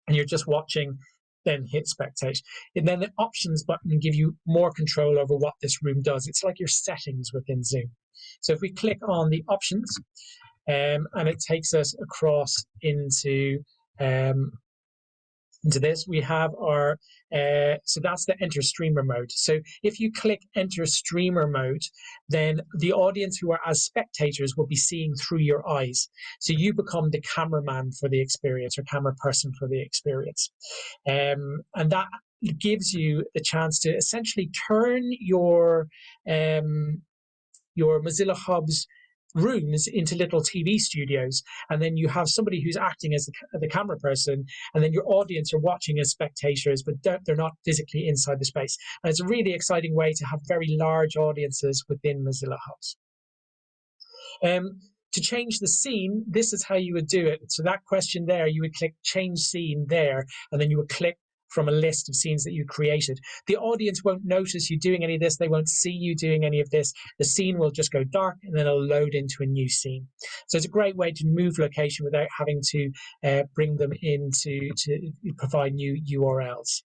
and you're just watching, then hit spectate. And then the options button can give you more control over what this room does. It's like your settings within Zoom. So if we click on the options, and it takes us across into this, we have our, so that's the enter streamer mode. So if you click enter streamer mode, then the audience who are as spectators will be seeing through your eyes. So you become the cameraman for the experience, or camera person for the experience. And that gives you the chance to essentially turn your Mozilla Hubs rooms into little TV studios, and then you have somebody who's acting as the camera person, and then your audience are watching as spectators, but they're not physically inside the space. And it's a really exciting way to have very large audiences within Mozilla Hubs. To change the scene, this is how you would do it. So that question there, you would click change scene there, and then you would click from a list of scenes that you created. The audience won't notice you doing any of this. They won't see you doing any of this. The scene will just go dark, and then it'll load into a new scene. So it's a great way to move location without having to bring them in to provide new URLs.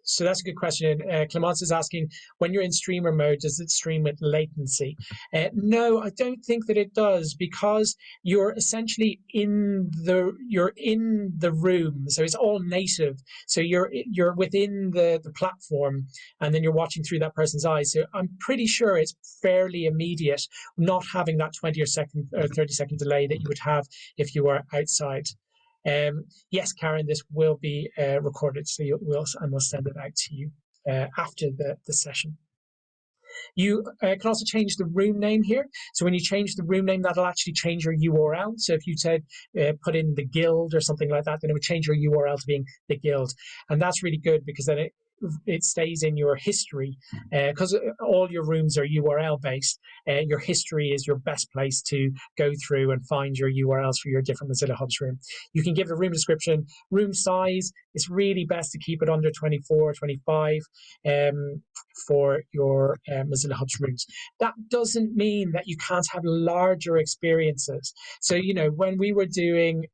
So that's a good question. Clemence is asking, when you're in streamer mode, does it stream with latency? No, I don't think that it does, because you're essentially in the room. So it's all native. So you're within the platform, and then you're watching through that person's eyes. So I'm pretty sure it's fairly immediate, not having that 20 or 30-second delay that you would have if you were outside. Yes, Karen, this will be recorded, so I will send it out to you after the session. You can also change the room name here. So when you change the room name, that'll actually change your URL. So if you said put in the guild or something like that, then it would change your URL to being the guild. And that's really good, because then it stays in your history, because all your rooms are URL based. Your history is your best place to go through and find your URLs for your different Mozilla Hubs room. You can give it a room description. Room size, it's really best to keep it under 24 or 25 for your Mozilla Hubs rooms. That doesn't mean that you can't have larger experiences. So, you know, when we were doing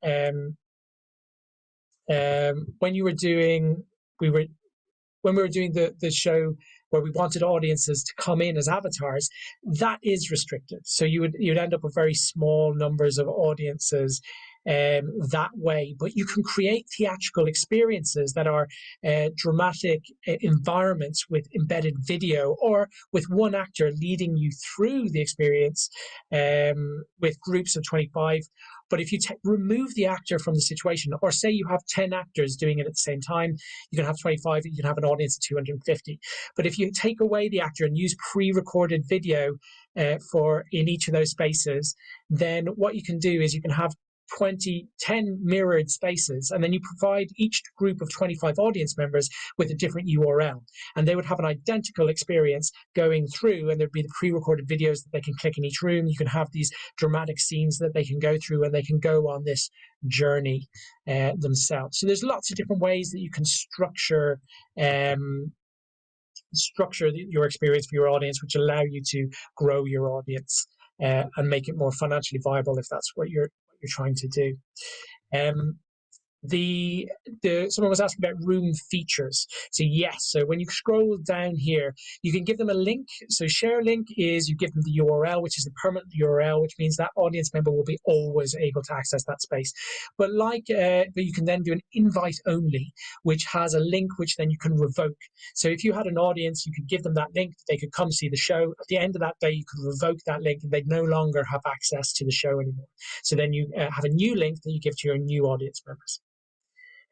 when we were doing the show where we wanted audiences to come in as avatars, that is restricted. So you'd end up with very small numbers of audiences that way. But you can create theatrical experiences that are dramatic environments with embedded video, or with one actor leading you through the experience with groups of 25. But if you remove the actor from the situation, or say you have 10 actors doing it at the same time, you can have 25, you can have an audience of 250. But if you take away the actor and use pre-recorded video in each of those spaces, then what you can do is you can have 10 mirrored spaces, and then you provide each group of 25 audience members with a different URL, and they would have an identical experience going through, and there'd be the pre-recorded videos that they can click in each room. You can have these dramatic scenes that they can go through, and they can go on this journey themselves. So there's lots of different ways that you can structure your experience for your audience, which allow you to grow your audience and make it more financially viable, if that's what you're trying to do. someone was asking about room features. So yes, so when you scroll down here, you can give them a link. So share link is you give them the URL, which is the permanent URL, which means that audience member will be always able to access that space. But but you can then do an invite only, which has a link which then you can revoke. So if you had an audience, you could give them that link, they could come see the show. At the end of that day, you could revoke that link and they'd no longer have access to the show anymore. So then you have a new link that you give to your new audience members.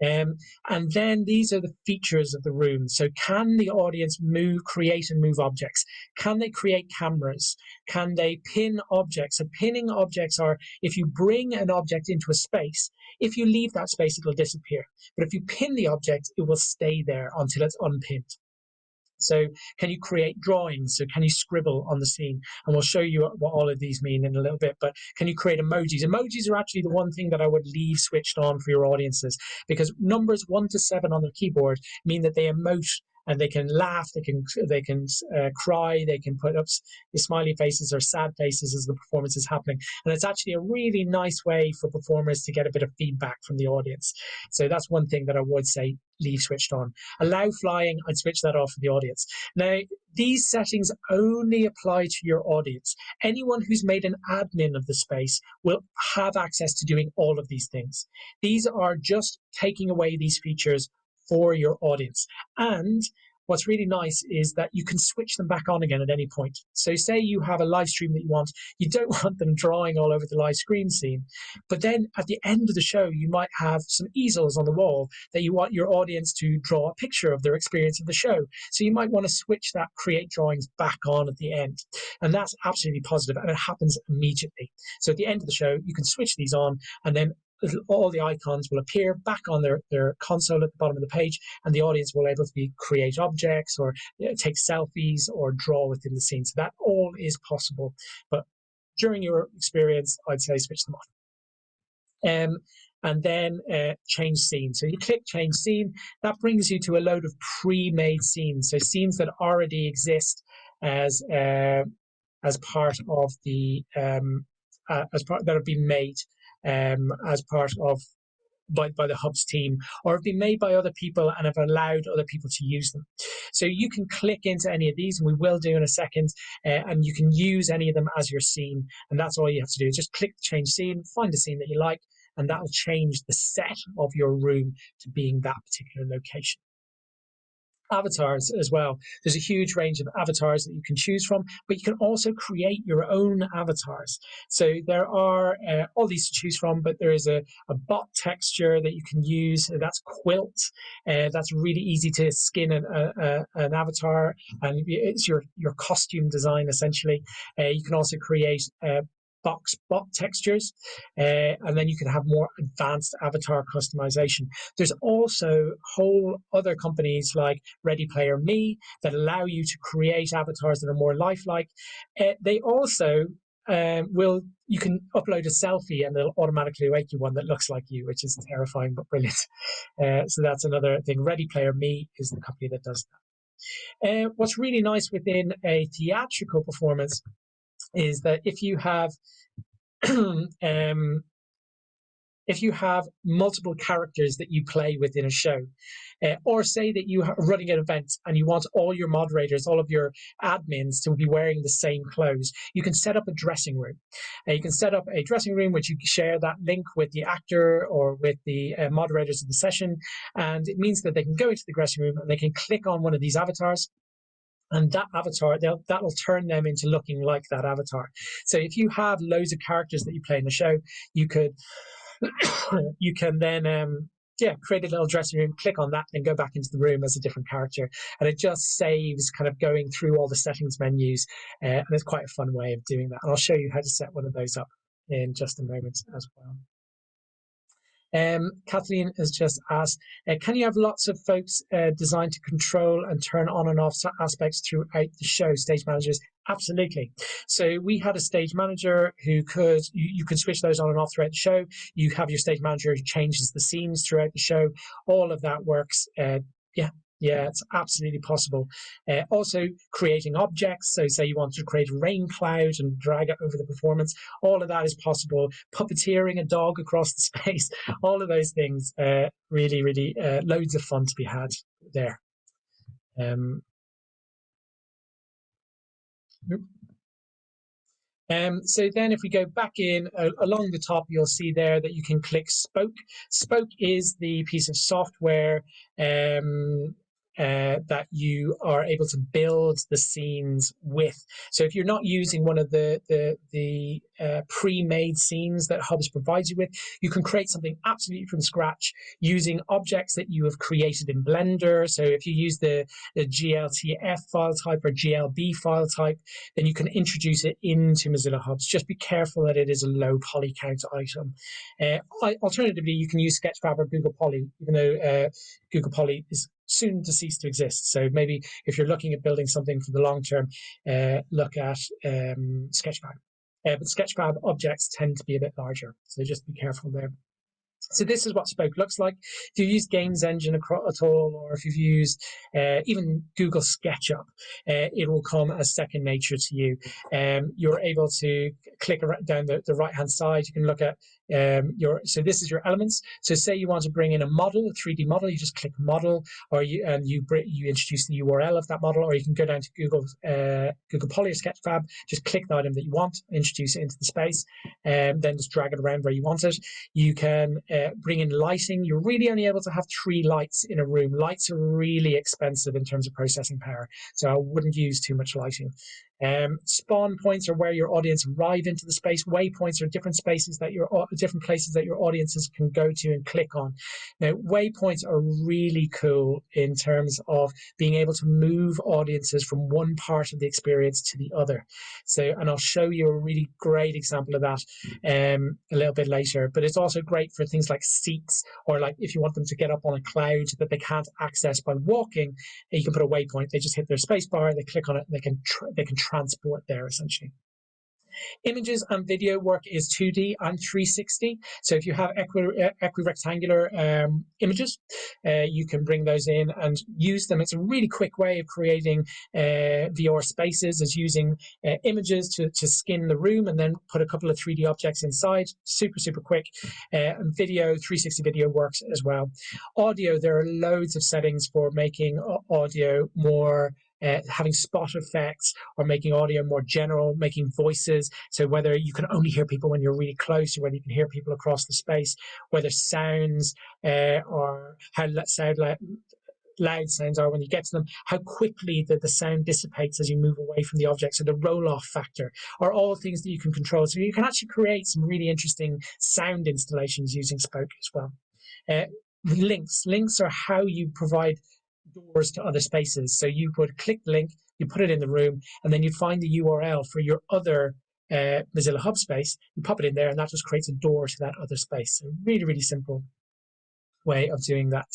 And then these are the features of the room. So can the audience create and move objects? Can they create cameras? Can they pin objects? So pinning objects are, if you bring an object into a space, if you leave that space, it'll disappear. But if you pin the object, it will stay there until it's unpinned. So can you create drawings? So can you scribble on the scene? And we'll show you what all of these mean in a little bit, but can you create emojis? Emojis are actually the one thing that I would leave switched on for your audiences, because numbers 1 to 7 on their keyboard mean that they emote and they can laugh, they can cry, they can put up smiley faces or sad faces as the performance is happening. And it's actually a really nice way for performers to get a bit of feedback from the audience. So that's one thing that I would say leave switched on. Allow flying, I'd switch that off for the audience. Now, these settings only apply to your audience. Anyone who's made an admin of the space will have access to doing all of these things. These are just taking away these features for your audience. And what's really nice is that you can switch them back on again at any point. So say you have a live stream that you don't want them drawing all over the live screen scene, but then at the end of the show, you might have some easels on the wall that you want your audience to draw a picture of their experience of the show. So you might want to switch that create drawings back on at the end. And that's absolutely positive, and it happens immediately. So at the end of the show, you can switch these on, and then all the icons will appear back on their console at the bottom of the page, and the audience will be able to create objects or take selfies or draw within the scene. So that all is possible. But during your experience, I'd say switch them off. And then change scene. So you click change scene. That brings you to a load of pre-made scenes. So scenes that already exist as part of the that have been made as part of by the Hubs team, or have been made by other people and have allowed other people to use them. So you can click into any of these, and we will do in a second, and you can use any of them as your scene, and that's all you have to do. Just click change scene, find a scene that you like, and that will change the set of your room to being that particular location. Avatars as well. There's a huge range of avatars that you can choose from, but you can also create your own avatars. So there are all these to choose from, but there is a bot texture that you can use. That's Quilt. That's really easy to skin an avatar, and it's your costume design essentially. You can also create bot textures, and then you can have more advanced avatar customization. There's also whole other companies like Ready Player Me that allow you to create avatars that are more lifelike. They also you can upload a selfie and it'll automatically make you one that looks like you, which is terrifying but brilliant. So that's another thing. Ready Player Me is the company that does that. What's really nice within a theatrical performance is that if you have multiple characters that you play within a show, or say that you are running an event and you want all your moderators, all of your admins to be wearing the same clothes, you can set up a dressing room. You can set up a dressing room which you can share that link with the actor or with the moderators of the session, and it means that they can go into the dressing room and they can click on one of these avatars, and that avatar, that will turn them into looking like that avatar. So if you have loads of characters that you play in the show, you can then create a little dressing room, click on that, and go back into the room as a different character. And it just saves kind of going through all the settings menus, and it's quite a fun way of doing that. And I'll show you how to set one of those up in just a moment as well. Kathleen has just asked, can you have lots of folks designed to control and turn on and off aspects throughout the show, stage managers? Absolutely. So we had a stage manager who you could switch those on and off throughout the show. You have your stage manager who changes the scenes throughout the show. All of that works. Yeah, it's absolutely possible. Also, creating objects. So, say you want to create a rain cloud and drag it over the performance. All of that is possible. Puppeteering a dog across the space. All of those things. Really, really, loads of fun to be had there. So then if we go back in along the top, you'll see there that you can click Spoke. Spoke is the piece of software that you are able to build the scenes with. So if you're not using one of the pre-made scenes that Hubs provides you with, you can create something absolutely from scratch using objects that you have created in Blender. So if you use the GLTF file type or GLB file type, then you can introduce it into Mozilla Hubs. Just be careful that it is a low poly count item. Alternatively, you can use Sketchfab or Google Poly, even though Google Poly is soon to cease to exist. So maybe if you're looking at building something for the long term, look at Sketchfab. But Sketchfab objects tend to be a bit larger, so just be careful there. So this is what Spoke looks like. If you've used Games Engine at all, or if you've used even Google SketchUp, it will come as second nature to you. You're able to click down the right-hand side. You can look at so this is your elements. So say you want to bring in a model, a 3D model, you just click model, or you introduce the URL of that model, or you can go down to Google Poly or Sketchfab, just click the item that you want, introduce it into the space, and then just drag it around where you want it. You can bring in lighting. You're really only able to have 3 lights in a room. Lights are really expensive in terms of processing power, so I wouldn't use too much lighting. Spawn points are where your audience arrive into the space. Waypoints are different places that your audiences can go to and click on. Now, waypoints are really cool in terms of being able to move audiences from one part of the experience to the other. So, and I'll show you a really great example of that a little bit later. But it's also great for things like seats, or like if you want them to get up on a cloud that they can't access by walking, you can put a waypoint. They just hit their space bar, they click on it, and they can transport there essentially. Images and video work is 2D and 360. So if you have equirectangular images, you can bring those in and use them. It's a really quick way of creating VR spaces, is using images to skin the room and then put a couple of 3D objects inside. Super, super quick. And video, 360 video works as well. Audio, there are loads of settings for making audio more having spot effects, or making audio more general, making voices. So whether you can only hear people when you're really close, or whether you can hear people across the space, whether sounds or how loud sounds are when you get to them, how quickly the sound dissipates as you move away from the object. So the roll-off factor are all things that you can control. So you can actually create some really interesting sound installations using Spoke as well. Links are how you provide doors to other spaces. So you would click the link, you put it in the room, and then you'd find the URL for your other Mozilla Hub space, you pop it in there, and that just creates a door to that other space. So really, really simple way of doing that.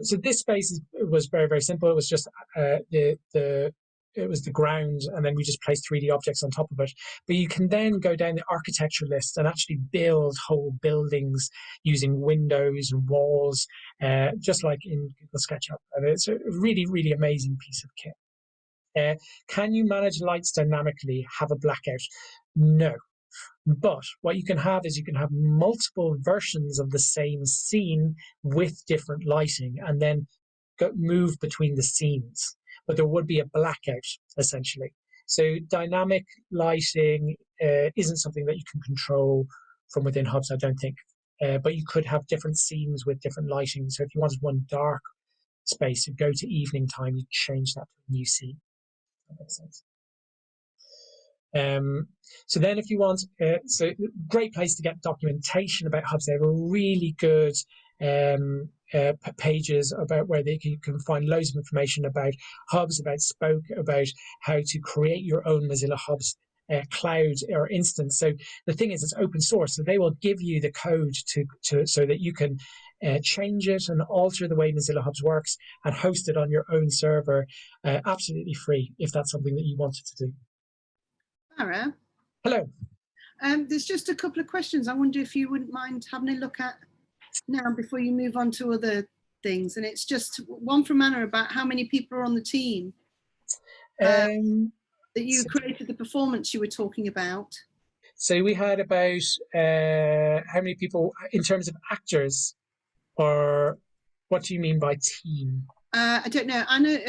So this space was very, very simple. It was just it was the ground, and then we just placed 3D objects on top of it. But you can then go down the architecture list and actually build whole buildings using windows and walls, just like in Google SketchUp. And it's a really, really amazing piece of kit. Can you manage lights dynamically, have a blackout? No. But what you can have is you can have multiple versions of the same scene with different lighting, and then move between the scenes. But there would be a blackout, essentially. So dynamic lighting isn't something that you can control from within Hubs, I don't think. But you could have different scenes with different lighting. So if you wanted one dark space, you go to evening time, you change that to a new scene. That makes sense. So then if you want, so great place to get documentation about Hubs. They have a really good pages about where you can find loads of information about Hubs, about Spoke, about how to create your own Mozilla Hubs cloud or instance. So the thing is, it's open source, so they will give you the code to so that you can change it and alter the way Mozilla Hubs works and host it on your own server absolutely free, if that's something that you wanted to do. Sarah. Hello. There's just a couple of questions. I wonder if you wouldn't mind having a look at now before you move on to other things, and it's just one from Anna about how many people are on the team that you created the performance you were talking about. So we had about how many people in terms of actors, or what do you mean by team? I don't know. Anna,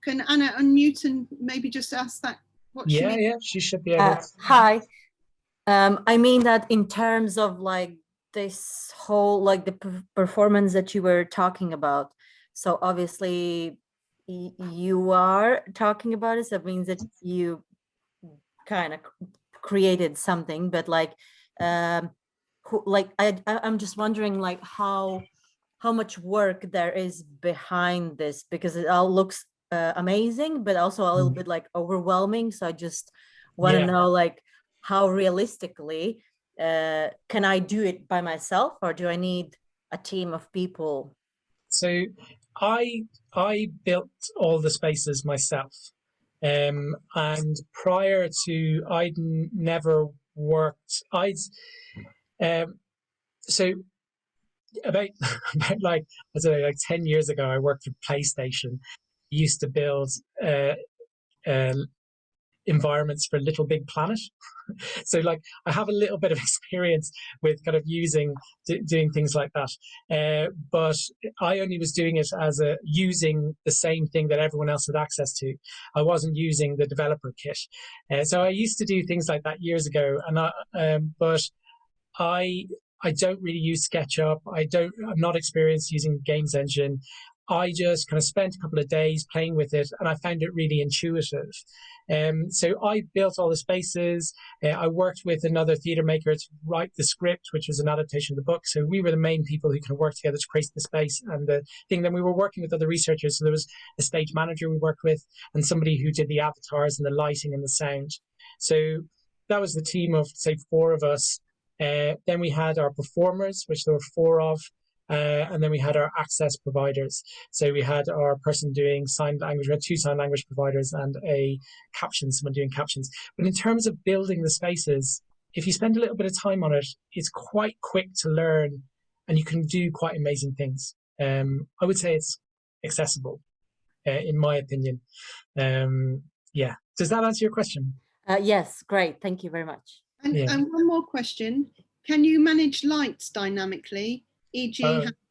can Anna unmute and maybe just ask that? What she means? Yeah, she should be able to. Hi. I mean that in terms of like this whole, like the performance that you were talking about. So obviously you are talking about it. So it means that you kind of created something, but like, I'm just wondering like how much work there is behind this, because it all looks amazing, but also a little bit like overwhelming. So I just want to know like how realistically can I do it by myself, or do I need a team of people? So I built all the spaces myself. And prior to, I'd never worked. So about like, I don't know, like 10 years ago, I worked for PlayStation. I used to build environments for Little Big Planet. So like I have a little bit of experience with kind of doing things like that, but I only was doing it as using the same thing that everyone else had access to. I wasn't using the developer kit, so I used to do things like that years ago, and but I don't really use SketchUp. I'm not experienced using Games Engine. I just kind of spent a couple of days playing with it, and I found it really intuitive. So I built all the spaces. I worked with another theatre maker to write the script, which was an adaptation of the book. So we were the main people who kind of worked together to create the space and the thing. Then we were working with other researchers. So there was a stage manager we worked with, and somebody who did the avatars and the lighting and the sound. So that was the team of, say, 4 of us. Then we had our performers, which there were 4 of. And then we had our access providers. So we had our person doing sign language. We had 2 sign language providers and someone doing captions. But in terms of building the spaces, if you spend a little bit of time on it, it's quite quick to learn, and you can do quite amazing things. I would say it's accessible, in my opinion. Yeah. Does that answer your question? Yes, great. Thank you very much. And one more question. Can you manage lights dynamically? E.g.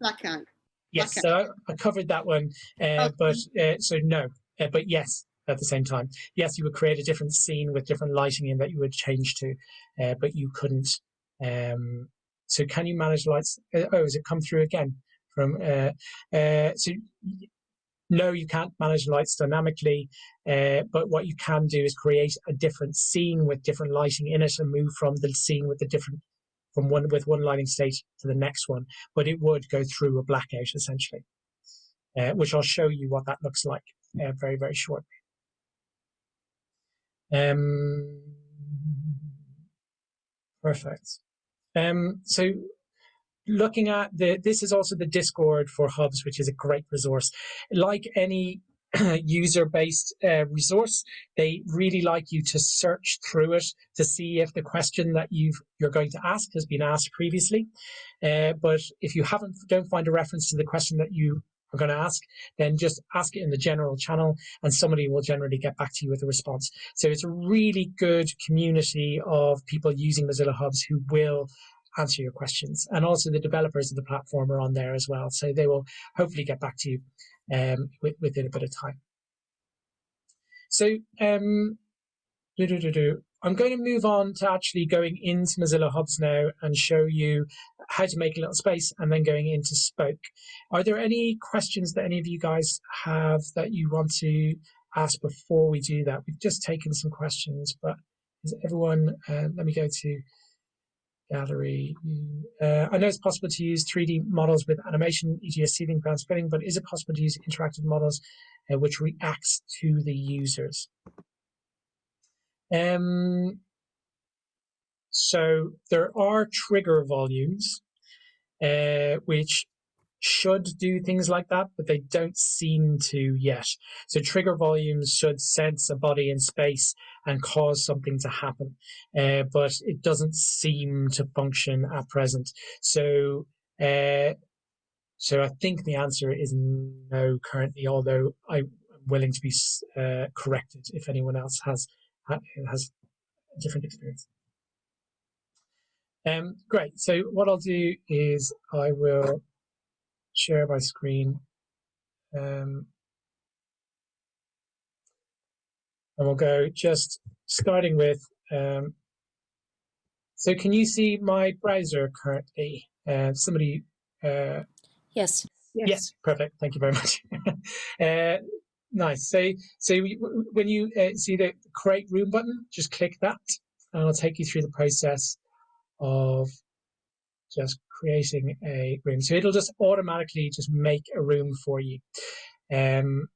blackout. Yes, so I covered that one, but so no, but yes, at the same time. Yes, you would create a different scene with different lighting in that you would change to, but you couldn't. So can you manage lights? Has it come through again? So no, you can't manage lights dynamically, but what you can do is create a different scene with different lighting in it and move from the scene with one lighting state to the next one, but it would go through a blackout essentially, which I'll show you what that looks like very, very shortly. Perfect. So looking at this is also the Discord for Hubs, which is a great resource. Like any user-based resource, they really like you to search through it to see if the question that you're going to ask has been asked previously. But if you don't find a reference to the question that you are going to ask, then just ask it in the general channel, and somebody will generally get back to you with a response. So it's a really good community of people using Mozilla Hubs who will answer your questions, and also the developers of the platform are on there as well, so they will hopefully get back to you within a bit of time. So I'm going to move on to actually going into Mozilla Hubs now and show you how to make a little space, and then going into Spoke. Are there any questions that any of you guys have that you want to ask before we do that? We've just taken some questions, but is everyone, let me go to gallery. I know it's possible to use 3D models with animation, e.g. a ceiling fan spinning, but is it possible to use interactive models which reacts to the users? So there are trigger volumes which should do things like that, but they don't seem to yet. So trigger volumes should sense a body in space and cause something to happen, but it doesn't seem to function at present. So So I think the answer is no currently, although I'm willing to be corrected if anyone else has a different experience. Great. So what I'll do is I will share my screen, and we'll go just starting with. So can you see my browser currently? Somebody. Yes. Yes, perfect. Thank you very much. Nice. So when you see the create room button, just click that, and I'll take you through the process of just creating a room. So it'll just automatically just make a room for you. And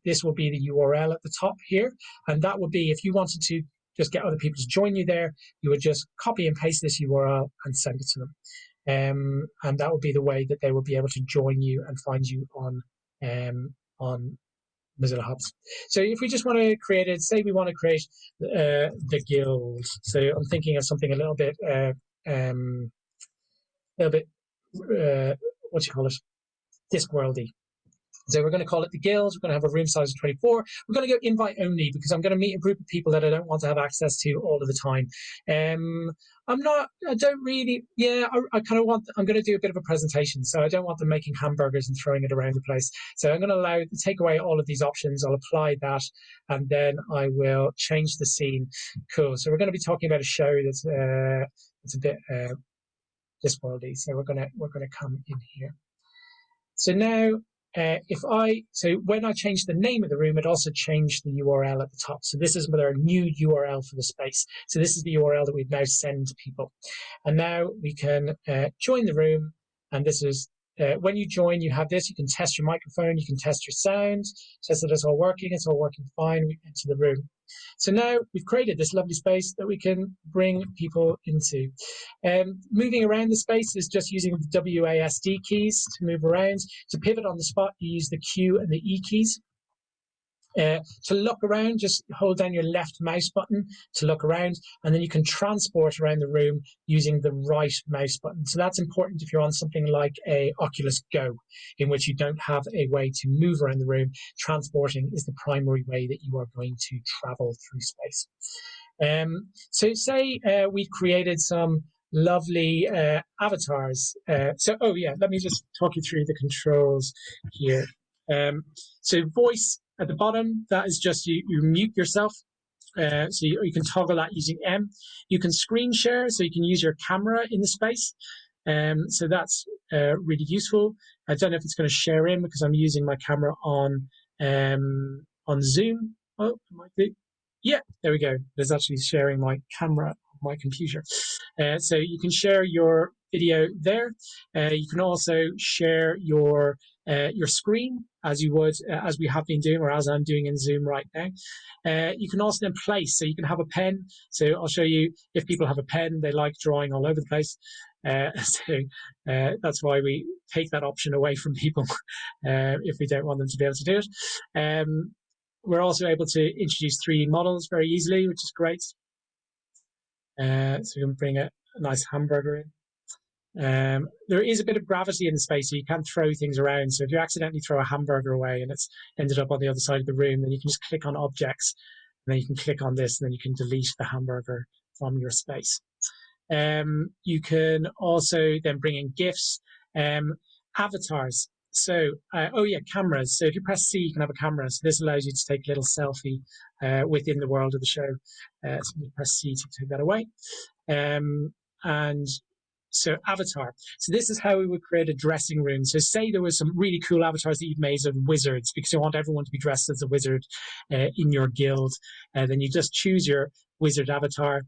this will be the URL at the top here. And that would be, if you wanted to just get other people to join you there, you would just copy and paste this URL and send it to them. And that would be the way that they will be able to join you and find you on Mozilla Hubs. So if we just want to create it, say we want to create the guild. So I'm thinking of something a little bit what do you call it? Discworldy. So we're going to call it the guild. We're going to have a room size of 24. We're going to go invite only because I'm going to meet a group of people that I don't want to have access to all of the time. I don't really, I kind of I'm going to do a bit of a presentation. So I don't want them making hamburgers and throwing it around the place. So I'm going to take away all of these options. I'll apply that, and then I will change the scene. Cool. So we're going to be talking about a show that's a bit Discworldy. So we're gonna come in here. So now when I changed the name of the room, it also changed the URL at the top. So this is our new URL for the space. So this is the URL that we've now send to people. And now we can join the room. And this is when you join, you have this. You can test your microphone. You can test your sound. Test that it's all working. It's all working fine. We enter the room. So now we've created this lovely space that we can bring people into. Moving around the space is just using the WASD keys to move around. To pivot on the spot, you use the Q and the E keys. To look around, just hold down your left mouse button to look around, and then you can transport around the room using the right mouse button. So that's important if you're on something like a Oculus Go, in which you don't have a way to move around the room. Transporting is the primary way that you are going to travel through space. So say we created some lovely avatars. Let me just talk you through the controls here. So voice at the bottom, that is just you mute yourself. So you can toggle that using M. You can screen share, so you can use your camera in the space. So that's really useful. I don't know if it's going to share in because I'm using my camera on Zoom. Oh, it might be. Yeah, there we go. There's actually sharing my camera on my computer. So you can share your video there. You can also share your screen as you would, as we have been doing, or as I'm doing in Zoom right now. You can also then place, so you can have a pen. So I'll show you, if people have a pen, they like drawing all over the place. That's why we take that option away from people if we don't want them to be able to do it. We're also able to introduce 3D models very easily, which is great. So we can bring a nice hamburger in. There is a bit of gravity in the space, so you can throw things around. So if you accidentally throw a hamburger away and it's ended up on the other side of the room, then you can just click on objects, and then you can click on this, and then you can delete the hamburger from your space. You can also then bring in GIFs, avatars. So, cameras. So if you press C, you can have a camera. So this allows you to take a little selfie within the world of the show. So you press C to take that away. So avatar. So this is how we would create a dressing room. So say there was some really cool avatars that you've made of wizards, because you want everyone to be dressed as a wizard in your guild. Then you just choose your wizard avatar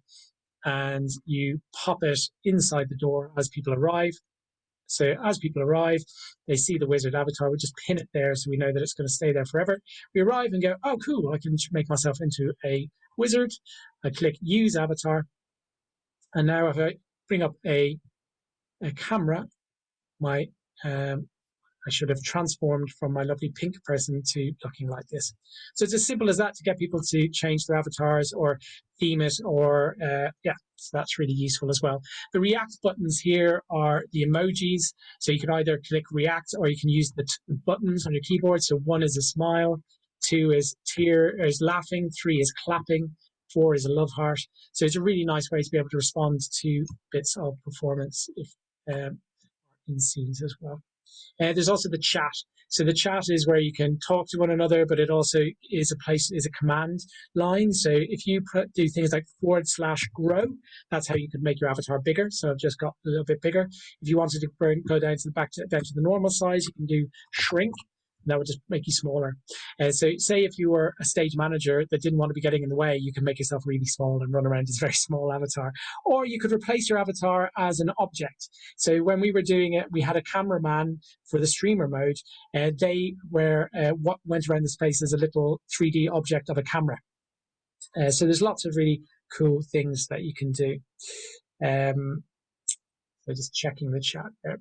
and you pop it inside the door as people arrive. So as people arrive, they see the wizard avatar. We just pin it there so we know that it's going to stay there forever. We arrive and go, oh, cool, I can make myself into a wizard. I click use avatar. And now if I bring up a camera, I I should have transformed from my lovely pink person to looking like this. So it's as simple as that to get people to change their avatars or theme it, or yeah, so that's really useful as well. The react buttons here are the emojis. So you can either click react or you can use the buttons on your keyboard. So 1 is a smile, 2 is laughing, 3 is clapping, 4 is a love heart. So it's a really nice way to be able to respond to bits of performance if in scenes as well. There's also the chat. So the chat is where you can talk to one another, but it also is a command line. So if you do things like /grow, that's how you could make your avatar bigger. So I've just got a little bit bigger. If you wanted to go down to the normal size, you can do shrink. That would just make you smaller. So say if you were a stage manager that didn't want to be getting in the way, you can make yourself really small and run around as a very small avatar. Or you could replace your avatar as an object. So when we were doing it, we had a cameraman for the streamer mode. They were what went around the space as a little 3D object of a camera. So there's lots of really cool things that you can do. So just checking the chat there.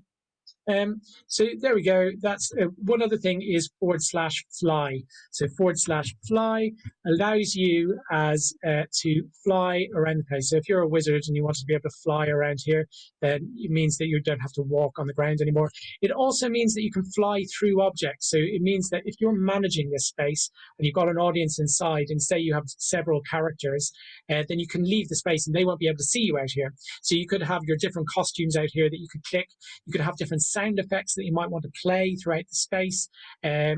So there we go. That's one other thing is /fly. So /fly allows you as to fly around the place. So if you're a wizard and you want to be able to fly around here, then it means that you don't have to walk on the ground anymore. It also means that you can fly through objects. So it means that if you're managing this space and you've got an audience inside, and say you have several characters, then you can leave the space and they won't be able to see you out here. So you could have your different costumes out here that you could click. You could have different sound effects that you might want to play throughout the space,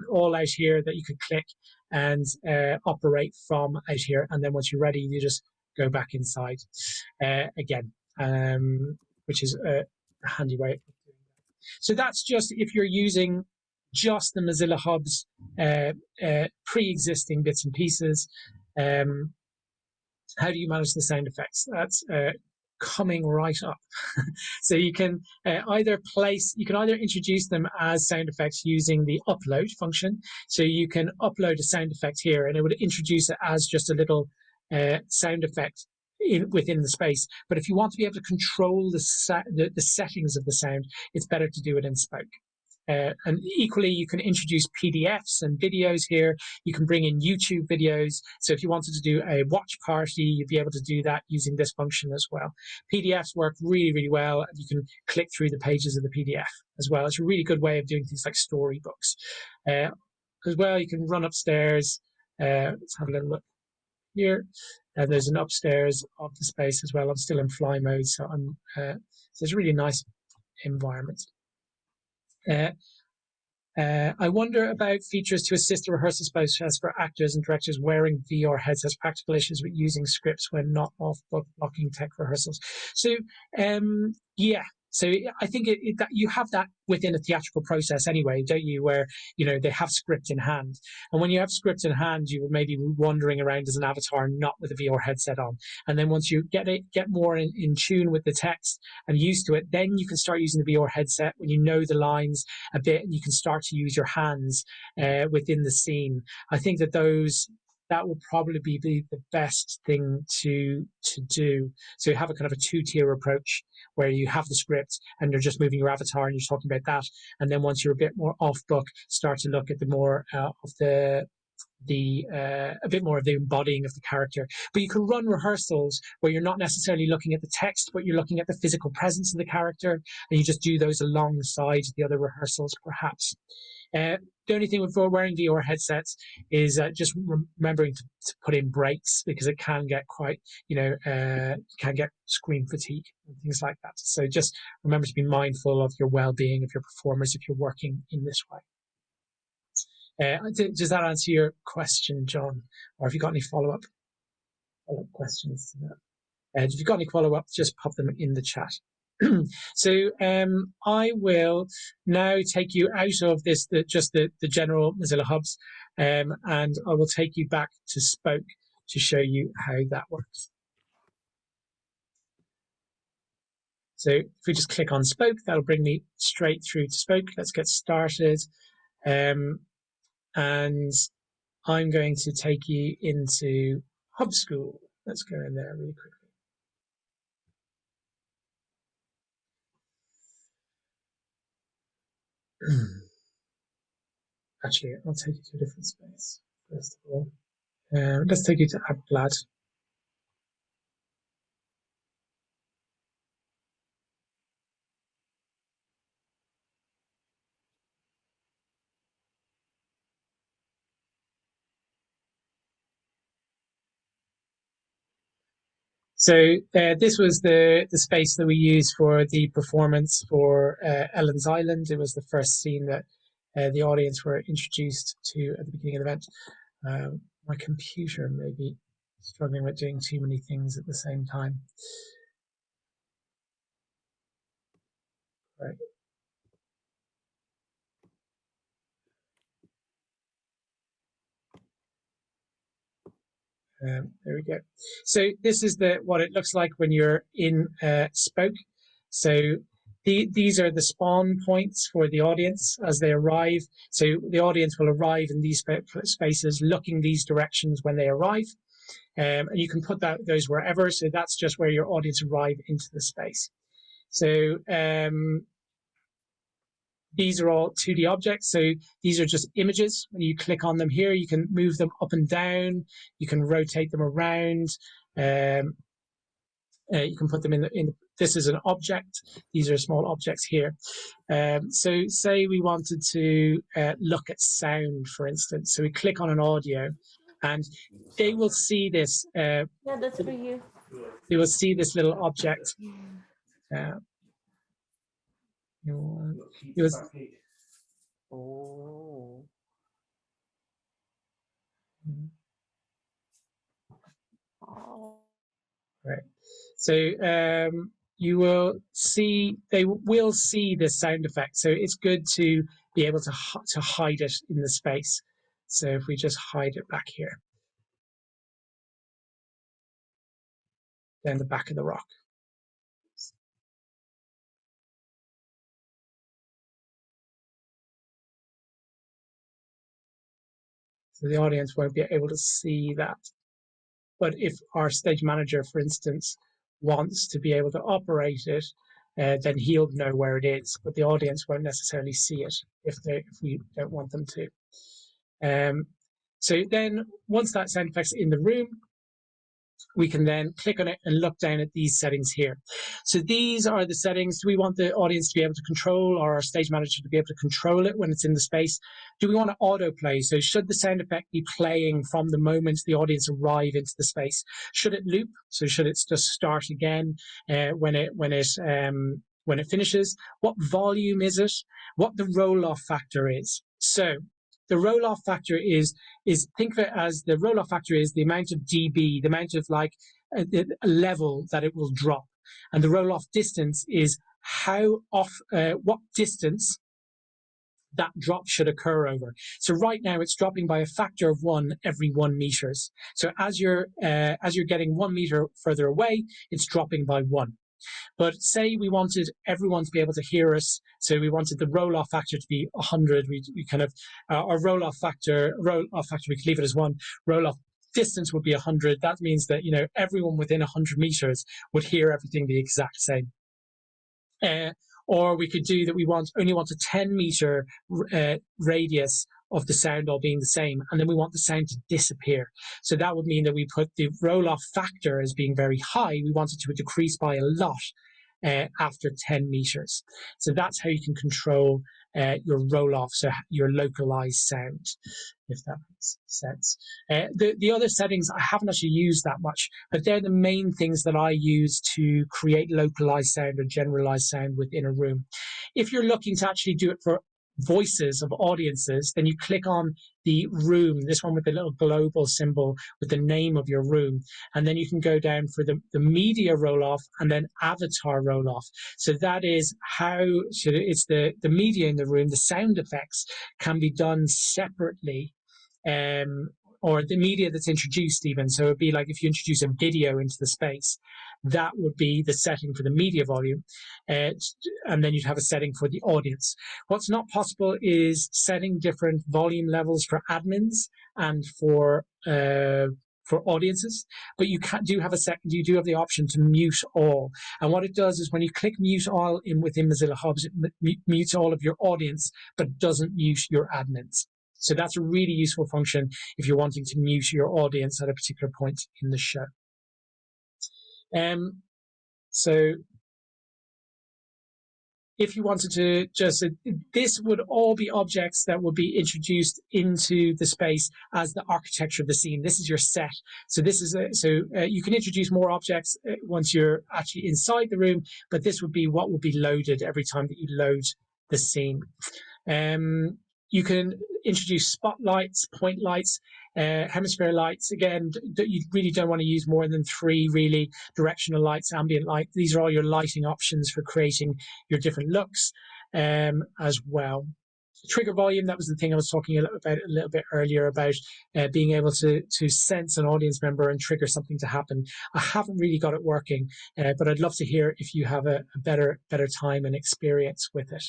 all out here that you could click and operate from out here. And then once you're ready, you just go back inside again, which is a handy way of doing that. So that's just if you're using just the Mozilla Hubs pre-existing bits and pieces. How do you manage the sound effects? That's coming right up. So you can either introduce them as sound effects using the upload function. So you can upload a sound effect here and it would introduce it as just a little sound effect within the space. But if you want to be able to control the settings of the sound, it's better to do it in Spoke. And equally, you can introduce PDFs and videos here. You can bring in YouTube videos. So if you wanted to do a watch party, you'd be able to do that using this function as well. PDFs work really, really well. You can click through the pages of the PDF as well. It's a really good way of doing things like storybooks. As well, you can run upstairs. Let's have a little look here. And there's an upstairs of the space as well. I'm still in fly mode, so so it's a really nice environment. I wonder about features to assist the rehearsal process for actors and directors wearing VR headsets, practical issues with using scripts when not off-book blocking tech rehearsals. So, yeah. So I think that you have that within a theatrical process anyway, don't you? Where, they have script in hand. And when you have script in hand, you would maybe wandering around as an avatar, not with a VR headset on. And then once you get more in tune with the text and used to it, then you can start using the VR headset when you know the lines a bit and you can start to use your hands within the scene. I think that will probably be the best thing to do. So you have a kind of a two-tier approach where you have the script and you're just moving your avatar and you're talking about that. And then once you're a bit more off book, start to look at the more of a bit more of the embodying of the character. But you can run rehearsals where you're not necessarily looking at the text, but you're looking at the physical presence of the character, and you just do those alongside the other rehearsals, perhaps. The only thing with wearing VR headsets is just remembering to put in breaks, because it can get quite, can get screen fatigue and things like that. So just remember to be mindful of your well-being of your performers if you're working in this way. Does that answer your question, John? Or have you got any follow-up questions to that? If you've got any follow-up, just pop them in the chat. So I will now take you out of this, just the general Mozilla Hubs, and I will take you back to Spoke to show you how that works. So if we just click on Spoke, that'll bring me straight through to Spoke. Let's get started. And I'm going to take you into Hub School. Let's go in there really quickly. Actually, I'll take you to a different space first of all. Let's take you to AppGlad. So this was the space that we used for the performance for Ellen's Island. It was the first scene that the audience were introduced to at the beginning of the event. My computer may be struggling with doing too many things at the same time. Right. There we go. So this is what it looks like when you're in Spoke. So these are the spawn points for the audience as they arrive. So the audience will arrive in these spaces, looking these directions when they arrive. And you can put those wherever. So that's just where your audience arrive into the space. So these are all 2D objects. So these are just images. When you click on them here, you can move them up and down. You can rotate them around. You can put them in this is an object. These are small objects here. So say we wanted to look at sound, for instance. So we click on an audio and they will see this. Yeah, that's for you. They will see this little object. It was. Oh. Right. So you will see, they will see this sound effect. So it's good to be able to hide it in the space. So if we just hide it back here, down the back of the rock. So the audience won't be able to see that. But if our stage manager, for instance, wants to be able to operate it, then he'll know where it is, but the audience won't necessarily see it if we don't want them to. So then once that sound effect's in the room, we can then click on it and look down at these settings here. So these are the settings. Do we want the audience to be able to control, or our stage manager to be able to control it when it's in the space? Do we want to autoplay? So should the sound effect be playing from the moment the audience arrive into the space? Should it loop? So should it just start again when it finishes? What volume is it? What the roll-off factor is? So the roll-off factor is think of it as the roll-off factor is the amount of dB, the amount of like a level that it will drop, and the roll-off distance is how what distance that drop should occur over. So right now it's dropping by a factor of 1 every 1 meters. So as you're getting 1 meter further away, it's dropping by 1. But say we wanted everyone to be able to hear us, so we wanted the roll-off factor to be 100. We kind of our roll-off factor we could leave it as 1. Roll-off distance would be 100. That means that everyone within 100 meters would hear everything the exact same. Or we could do that. We only want a 10-meter radius of the sound all being the same, and then we want the sound to disappear. So that would mean that we put the roll-off factor as being very high. We want it to decrease by a lot after 10 meters. So that's how you can control your roll-off, so your localized sound, if that makes sense. The other settings I haven't actually used that much, but they're the main things that I use to create localized sound or generalized sound within a room. If you're looking to actually do it for voices of audiences, then you click on the room, this one with the little global symbol with the name of your room, and then you can go down for the media roll-off and then avatar roll-off. So that is how it's the media in the room, the sound effects can be done separately, or the media that's introduced even. So it'd be like if you introduce a video into the space, that would be the setting for the media volume, and then you'd have a setting for the audience. What's not possible is setting different volume levels for admins and for audiences, but you do have the option to mute all. And what it does is when you click mute all within Mozilla Hubs, it mutes all of your audience, but doesn't mute your admins. So that's a really useful function if you're wanting to mute your audience at a particular point in the show. So if you wanted to just, this would all be objects that would be introduced into the space as the architecture of the scene. This is your set. So this is you can introduce more objects once you're actually inside the room, but this would be what would be loaded every time that you load the scene. You can introduce spotlights, point lights, hemisphere lights. Again, you really don't want to use more than 3, really. Directional lights, ambient light. These are all your lighting options for creating your different looks as well. Trigger volume, that was the thing I was talking about a little bit earlier, about being able to sense an audience member and trigger something to happen. I haven't really got it working, but I'd love to hear if you have a better time and experience with it.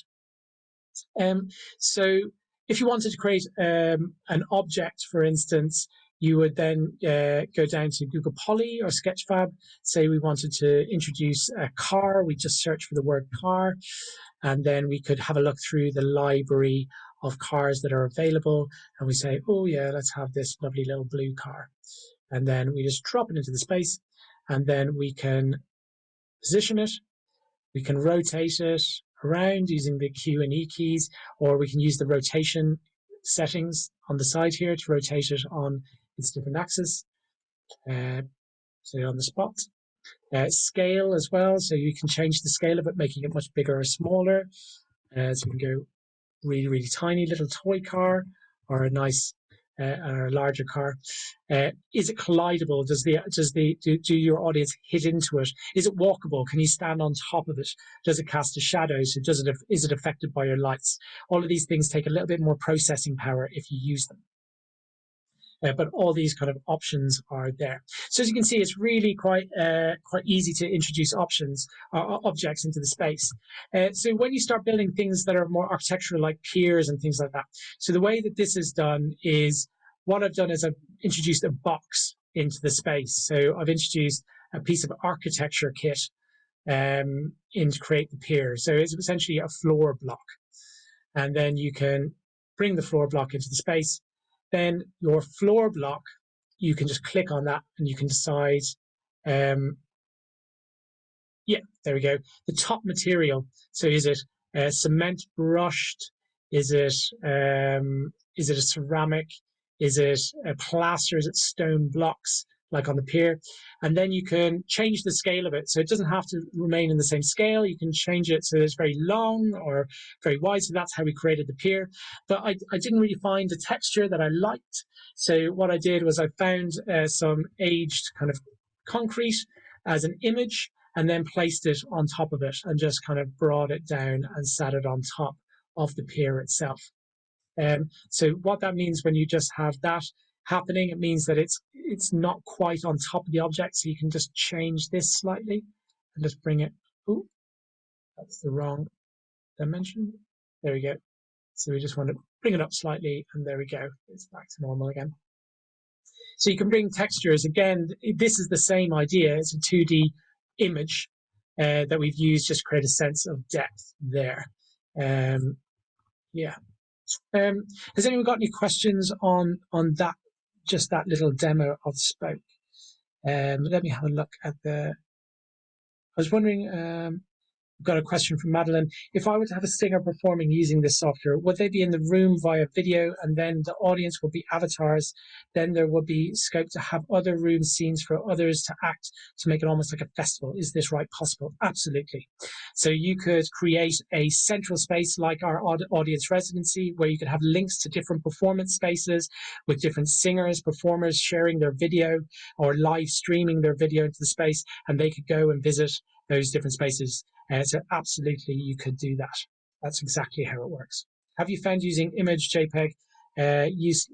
So if you wanted to create an object, for instance, you would then go down to Google Poly or Sketchfab. Say we wanted to introduce a car. We just search for the word car, and then we could have a look through the library of cars that are available. And we say, oh yeah, let's have this lovely little blue car. And then we just drop it into the space, and then we can position it. We can rotate it around using the Q and E keys, or we can use the rotation settings on the side here to rotate it on its different axes. So on the spot. Scale as well, so you can change the scale of it, making it much bigger or smaller. So we can go really, really tiny little toy car, or a nice or a larger car. Is it collidable? Do your audience hit into it? Is it walkable? Can you stand on top of it? Does it cast a shadow? So is it affected by your lights? All of these things take a little bit more processing power if you use them. But all these kind of options are there. So as you can see, it's really quite easy to introduce objects into the space. So when you start building things that are more architectural, like piers and things like that. So the way that this is done is, what I've done is I've introduced a box into the space. So I've introduced a piece of architecture kit in to create the pier. So it's essentially a floor block. And then you can bring the floor block into the space. Then your floor block, you can just click on that and you can decide, yeah, there we go. The top material. So is it cement brushed? Is it a ceramic? Is it a plaster? Is it stone blocks like on the pier? And then you can change the scale of it. So it doesn't have to remain in the same scale. You can change it so it's very long or very wide. So that's how we created the pier. But I didn't really find a texture that I liked. So what I did was I found some aged kind of concrete as an image, and then placed it on top of it and just kind of brought it down and sat it on top of the pier itself. So what that means when you just have that happening, it means that it's not quite on top of the object. So you can just change this slightly and just bring it. Oh, that's the wrong dimension. There we go. So we just want to bring it up slightly, and there we go. It's back to normal again. So you can bring textures. Again, this is the same idea. It's a 2D image that we've used just to create a sense of depth there. Yeah. Has anyone got any questions on that, just that little demo of Spoke? Let me have a look at I was wondering, I've got a question from Madeline. If I were to have a singer performing using this software, would they be in the room via video, and then the audience would be avatars? Then there would be scope to have other room scenes for others to act, to make it almost like a festival. Is this right? Possible? Absolutely. So you could create a central space like our audience residency, where you could have links to different performance spaces with different singers, performers sharing their video or live streaming their video into the space, and they could go and visit those different spaces. So absolutely, you could do that. That's exactly how it works. Have you found using image JPEG use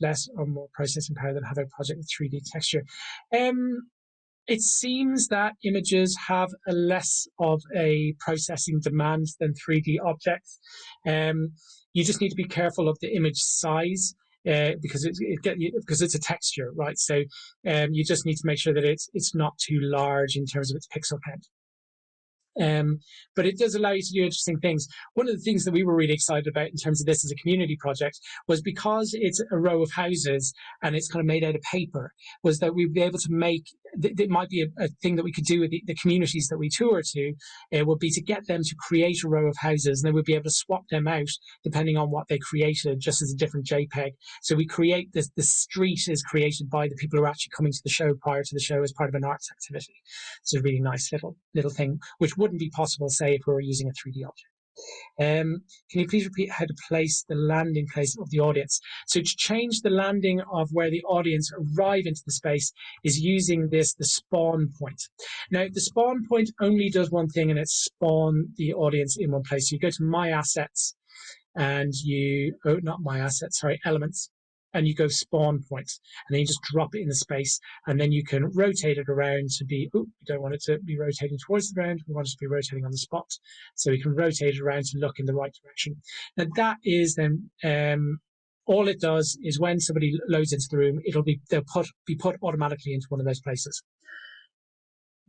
less or more processing power than have a project with 3D texture? It seems that images have a less of a processing demand than 3D objects. You just need to be careful of the image size. Because it's a texture, right? So you just need to make sure that it's not too large in terms of its pixel count. But it does allow you to do interesting things. One of the things that we were really excited about in terms of this as a community project was because it's a row of houses and it's kind of made out of paper, was that we'd be able to make, it might be a thing that we could do with the communities that we tour to, would be to get them to create a row of houses, and then we'd be able to swap them out depending on what they created, just as a different JPEG. So we create this, the street is created by the people who are actually coming to the show prior to the show as part of an arts activity. It's a really nice little thing, which wouldn't be possible, say, if we were using a 3D object. Can you please repeat how to place the landing place of the audience? So to change the landing of where the audience arrive into the space is using the spawn point. Now, the spawn point only does one thing, and it's spawn the audience in one place. So you go to My Assets, and you, not My Assets, sorry, Elements, and you go spawn point, and then you just drop it in the space, and then you can rotate it around to be, we don't want it to be rotating towards the ground, we want it to be rotating on the spot. So we can rotate it around to look in the right direction. Now that is then, all it does is when somebody loads into the room, they'll be put automatically into one of those places.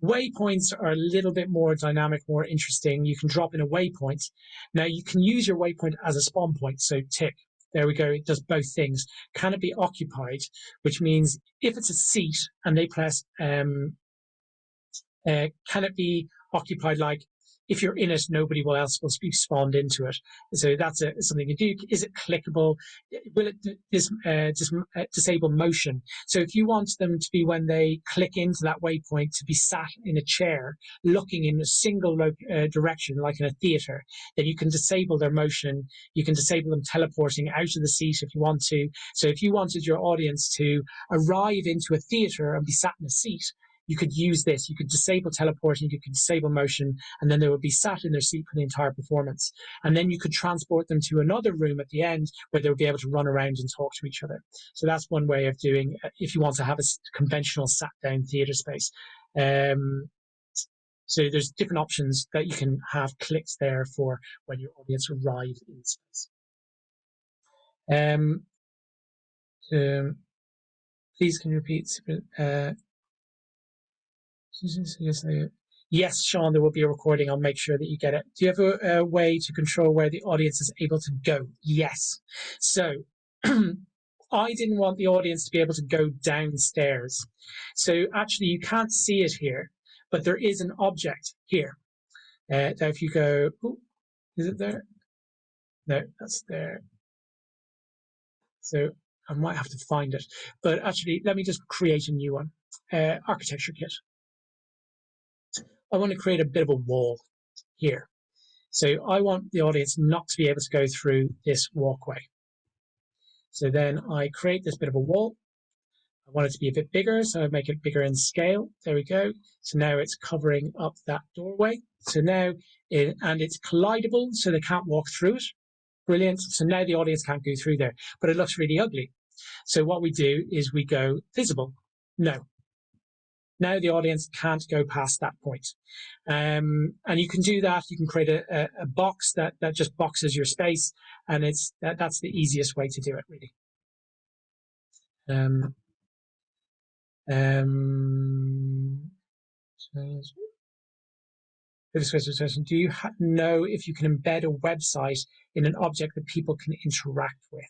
Waypoints are a little bit more dynamic, more interesting. You can drop in a waypoint. Now you can use your waypoint as a spawn point, so tick. There we go, it does both things. Can it be occupied? Which means if it's a seat and they press, can it be occupied, like if you're in it, nobody else will be spawned into it. So that's something you do. Is it clickable? Will it disable motion? So if you want them to be, when they click into that waypoint, to be sat in a chair, looking in a single direction, like in a theater, then you can disable their motion. You can disable them teleporting out of the seat if you want to. So if you wanted your audience to arrive into a theater and be sat in a seat, you could use this. You could disable teleporting, you could disable motion, and then they would be sat in their seat for the entire performance. And then you could transport them to another room at the end where they would be able to run around and talk to each other. So that's one way of doing, if you want to have a conventional sat-down theatre space. So there's different options that you can have clicked there for when your audience arrive in the space. Please can you repeat? Yes, Sean, there will be a recording. I'll make sure that you get it. Do you have a way to control where the audience is able to go? Yes. So I didn't want the audience to be able to go downstairs. So actually, you can't see it here, but there is an object here. Now, if you go, is it there? No, that's there. So I might have to find it. But actually, let me just create a new one. Architecture kit. I want to create a bit of a wall here. So I want the audience not to be able to go through this walkway. So then I create this bit of a wall. I want it to be a bit bigger, so I make it bigger in scale. There we go. So now it's covering up that doorway. So now, and it's collidable, so they can't walk through it. Brilliant. So now the audience can't go through there, but it looks really ugly. So what we do is we go visible. No. Now the audience can't go past that point. And you can do that. You can create a box that just boxes your space, and that's the easiest way to do it, really. Do you know if you can embed a website in an object that people can interact with?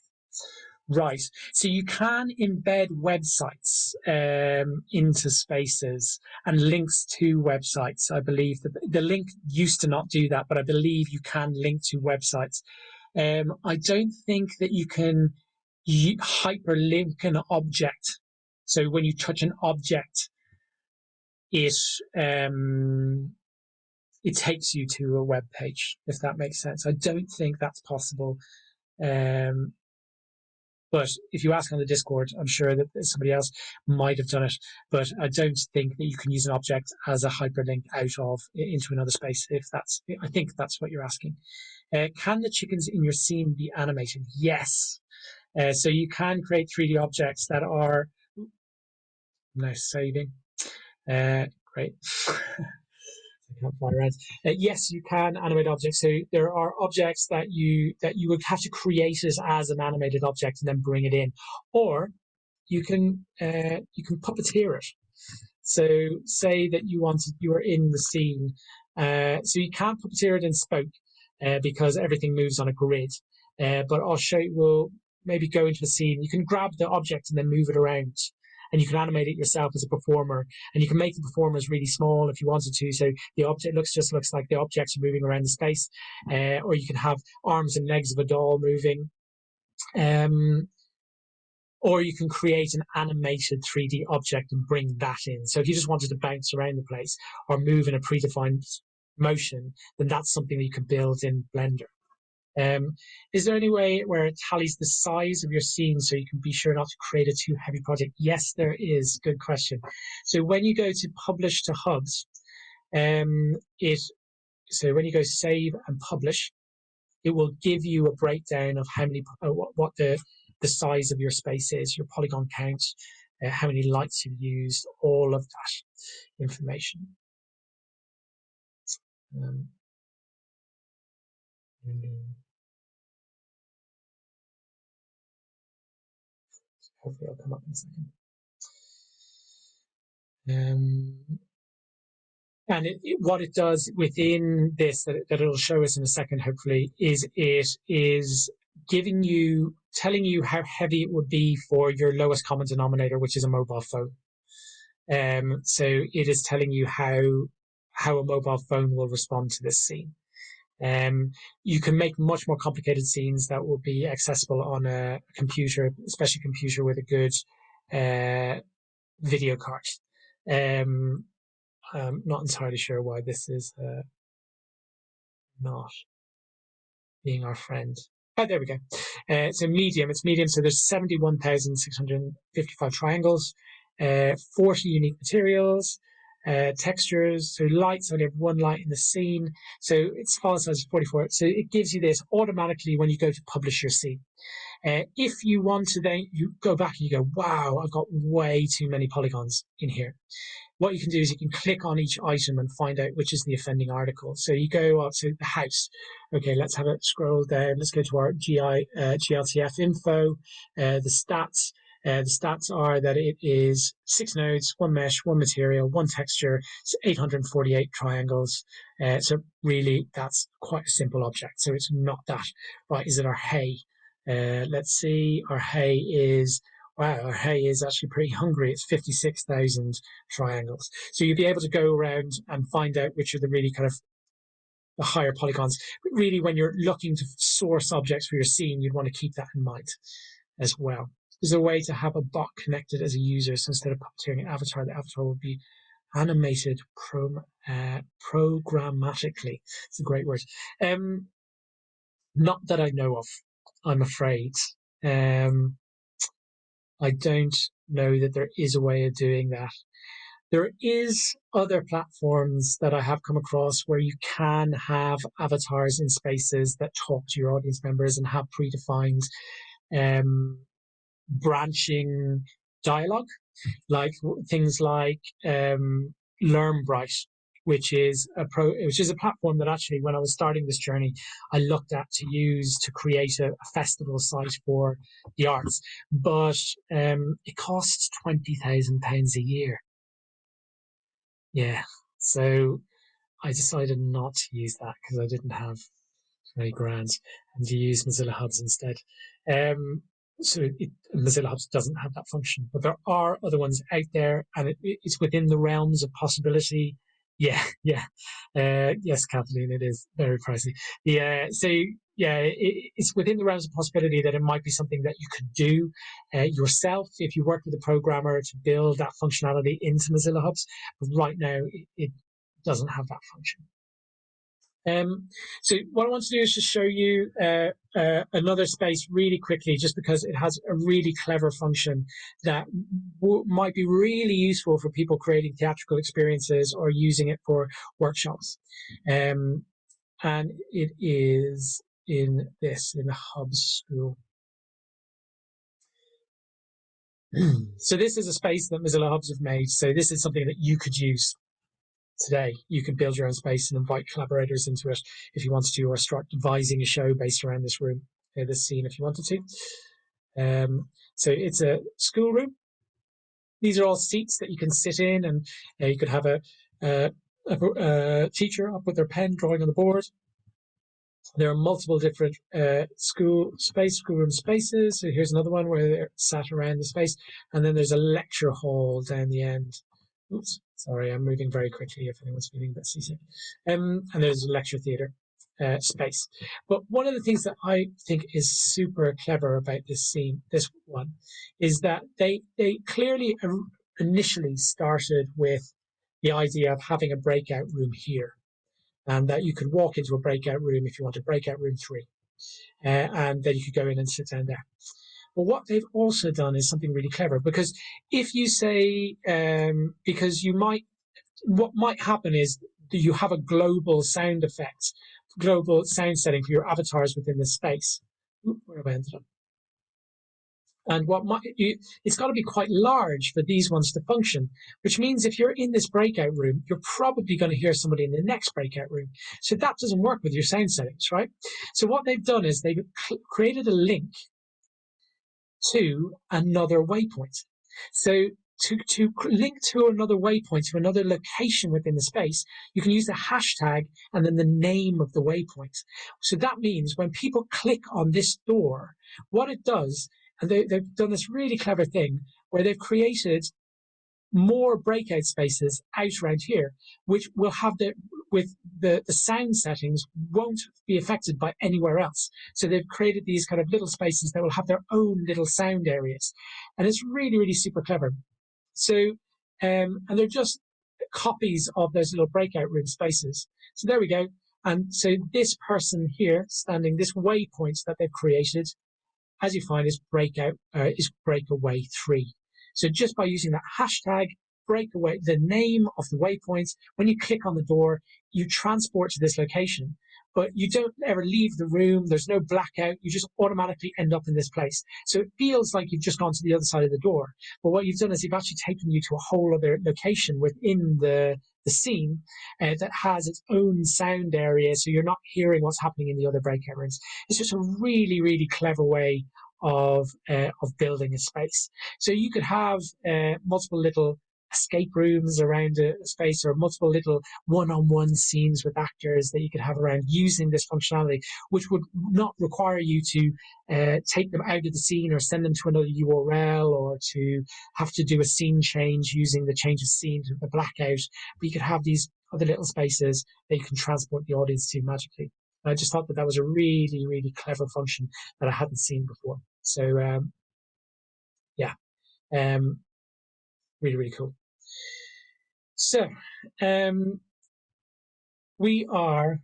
Right. So you can embed websites into spaces and links to websites. I believe that the link used to not do that, but I believe you can link to websites. I don't think that you can hyperlink an object. So when you touch an object, it takes you to a web page, if that makes sense. I don't think that's possible. But if you ask on the Discord, I'm sure that somebody else might have done it. But I don't think that you can use an object as a hyperlink out of into another space. I think that's what you're asking. Can the chickens in your scene be animated? Yes. So you can create 3D objects that are. No saving. Great. I can't fly around. Yes, you can animate objects. So there are objects that you would have to create it as an animated object and then bring it in, or you can puppeteer it. So say that you were in the scene So you can't puppeteer it in Spoke because everything moves on a grid. But I'll show you, we'll maybe go into a scene. You can grab the object and then move it around. And you can animate it yourself as a performer. And you can make the performers really small if you wanted to. So the object just looks like the objects are moving around the space. Or you can have arms and legs of a doll moving. Or you can create an animated 3D object and bring that in. So if you just wanted to bounce around the place or move in a predefined motion, then that's something that you can build in Blender. Is there any way where it tallies the size of your scene so you can be sure not to create a too heavy project? Yes, there is. Good question. So when you go to publish to Hubs, so when you go save and publish, it will give you a breakdown of how many, what the size of your space is, your polygon count, how many lights you've used, all of that information. Hopefully it'll come up in a second. And what it does within this, that it'll show us in a second, hopefully, is it is telling you how heavy it would be for your lowest common denominator, which is a mobile phone. So it is telling you how a mobile phone will respond to this scene. You can make much more complicated scenes that will be accessible on a computer, especially a computer with a good video card. I'm not entirely sure why this is not being our friend. Oh, there we go. It's medium. It's medium. So there's 71,655 triangles, 40 unique materials, textures. So lights, only have one light in the scene. So its file size is 44. So it gives you this automatically when you go to publish your scene. If you want to, then you go back and you go, wow, I've got way too many polygons in here. What you can do is you can click on each item and find out which is the offending article. So you go up to the house. Okay, let's have a scroll down. Let's go to our GLTF info, the stats. The stats are that it is 6 nodes, 1 mesh, 1 material, 1 texture, 848 triangles. So really, that's quite a simple object. So it's not that. Right, is it our hay? Let's see, our hay is, wow, our hay is actually pretty hungry. It's 56,000 triangles. So you'll be able to go around and find out which are the really kind of the higher polygons. But really, when you're looking to source objects for your scene, you'd want to keep that in mind as well. There's a way to have a bot connected as a user. So instead of puppeteering an avatar, the avatar will be animated programmatically. It's a great word. Not that I know of, I'm afraid. I don't know that there is a way of doing that. There is other platforms that I have come across where you can have avatars in spaces that talk to your audience members and have predefined branching dialogue, like things like LearnBright, which is a platform that actually, when I was starting this journey, I looked at to use to create a festival site for the arts, but it costs £20,000 a year. Yeah, so I decided not to use that because I didn't have 20 grand, and to use Mozilla Hubs instead. So Mozilla Hubs doesn't have that function, but there are other ones out there, and it's within the realms of possibility. Yeah. Yes, Kathleen, it is very pricey. It's within the realms of possibility that it might be something that you could do yourself if you work with a programmer to build that functionality into Mozilla Hubs. But right now, it doesn't have that function. So what I want to do is just show you another space really quickly, just because it has a really clever function that might be really useful for people creating theatrical experiences or using it for workshops. And it is in the Hubs school. So this is a space that Mozilla Hubs have made. So this is something that you could use today. You can build your own space and invite collaborators into it if you wanted to, or start devising a show based around this room, this scene, if you wanted to. So it's a schoolroom. These are all seats that you can sit in, and you could have a a teacher up with their pen drawing on the board. There are multiple different schoolroom spaces. So here's another one where they're sat around the space. And then there's a lecture hall down the end. Oops, sorry, I'm moving very quickly if anyone's feeling a bit seasick. And there's a lecture theatre space. But one of the things that I think is super clever about this one, is that they clearly initially started with the idea of having a breakout room here, and that you could walk into a breakout room if you wanted breakout room 3, and then you could go in and sit down there. But what they've also done is something really clever, because if you say, what might happen is that you have a global sound effect, global sound setting for your avatars within the space. Where have I ended up? And it's got to be quite large for these ones to function, which means if you're in this breakout room, you're probably going to hear somebody in the next breakout room. So that doesn't work with your sound settings, right? So what they've done is they've created a link to another waypoint. So to link to another waypoint, to another location within the space, you can use the hashtag and then the name of the waypoint. So that means when people click on this door, what it does, and they've done this really clever thing where they've created more breakout spaces out around here, which will have the sound settings won't be affected by anywhere else. So they've created these kind of little spaces that will have their own little sound areas. And it's really, really super clever. So, and they're just copies of those little breakout room spaces. So there we go. And so this person here standing, this waypoint that they've created, as you find, is breakaway 3. So just by using that hashtag, breakaway, the name of the waypoint, when you click on the door, you transport to this location, but you don't ever leave the room. There's no blackout. You just automatically end up in this place. So it feels like you've just gone to the other side of the door. But what you've done is you've actually taken you to a whole other location within the scene that has its own sound area. So you're not hearing what's happening in the other breakout rooms. It's just a really, really clever way of building a space. So you could have multiple little escape rooms around a space, or multiple little one-on-one scenes with actors that you could have around using this functionality, which would not require you to take them out of the scene or send them to another URL, or to have to do a scene change using the change of scene to the blackout. But you could have these other little spaces that you can transport the audience to magically. I just thought that was a really, really clever function that I hadn't seen before. So, really, really cool. So, we are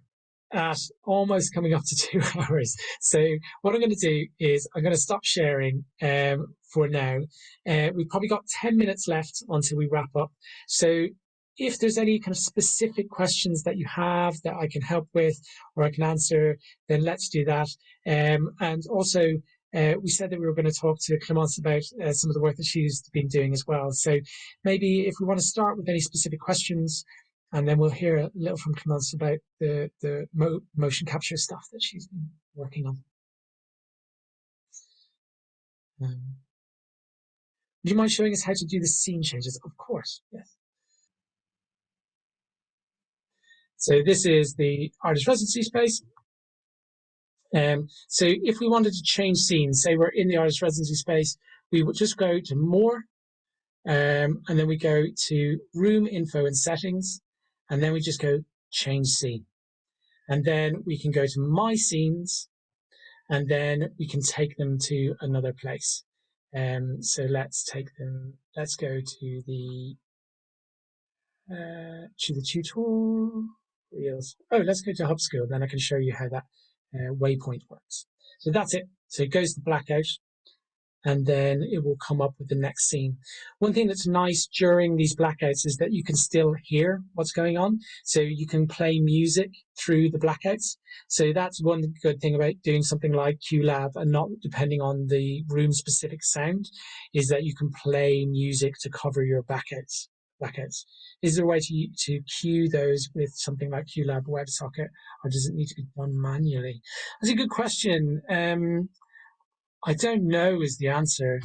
at almost coming up to 2 hours. So what I'm going to do is I'm going to stop sharing for now. We've probably got 10 minutes left until we wrap up. So if there's any kind of specific questions that you have that I can help with or I can answer, then let's do that. And also, we said that we were going to talk to Clemence about some of the work that she's been doing as well. So maybe if we want to start with any specific questions, and then we'll hear a little from Clemence about the motion capture stuff that she's been working on. Would you mind showing us how to do the scene changes? Of course, yes. So this is the artist residency space. So if we wanted to change scenes, say we're in the artist residency space, we would just go to more, and then we go to room info and settings, and then we just go change scene. And then we can go to my scenes, and then we can take them to another place. So let's go to the tutorials. Oh, let's go to Hub School, then I can show you how that waypoint works. So that's it. So it goes to blackout, and then it will come up with the next scene. One thing that's nice during these blackouts is that you can still hear what's going on. So you can play music through the blackouts. So that's one good thing about doing something like QLab and not depending on the room-specific sound, is that you can play music to cover your blackouts. Is there a way to cue those with something like QLab WebSocket, or does it need to be done manually? That's a good question. I don't know is the answer.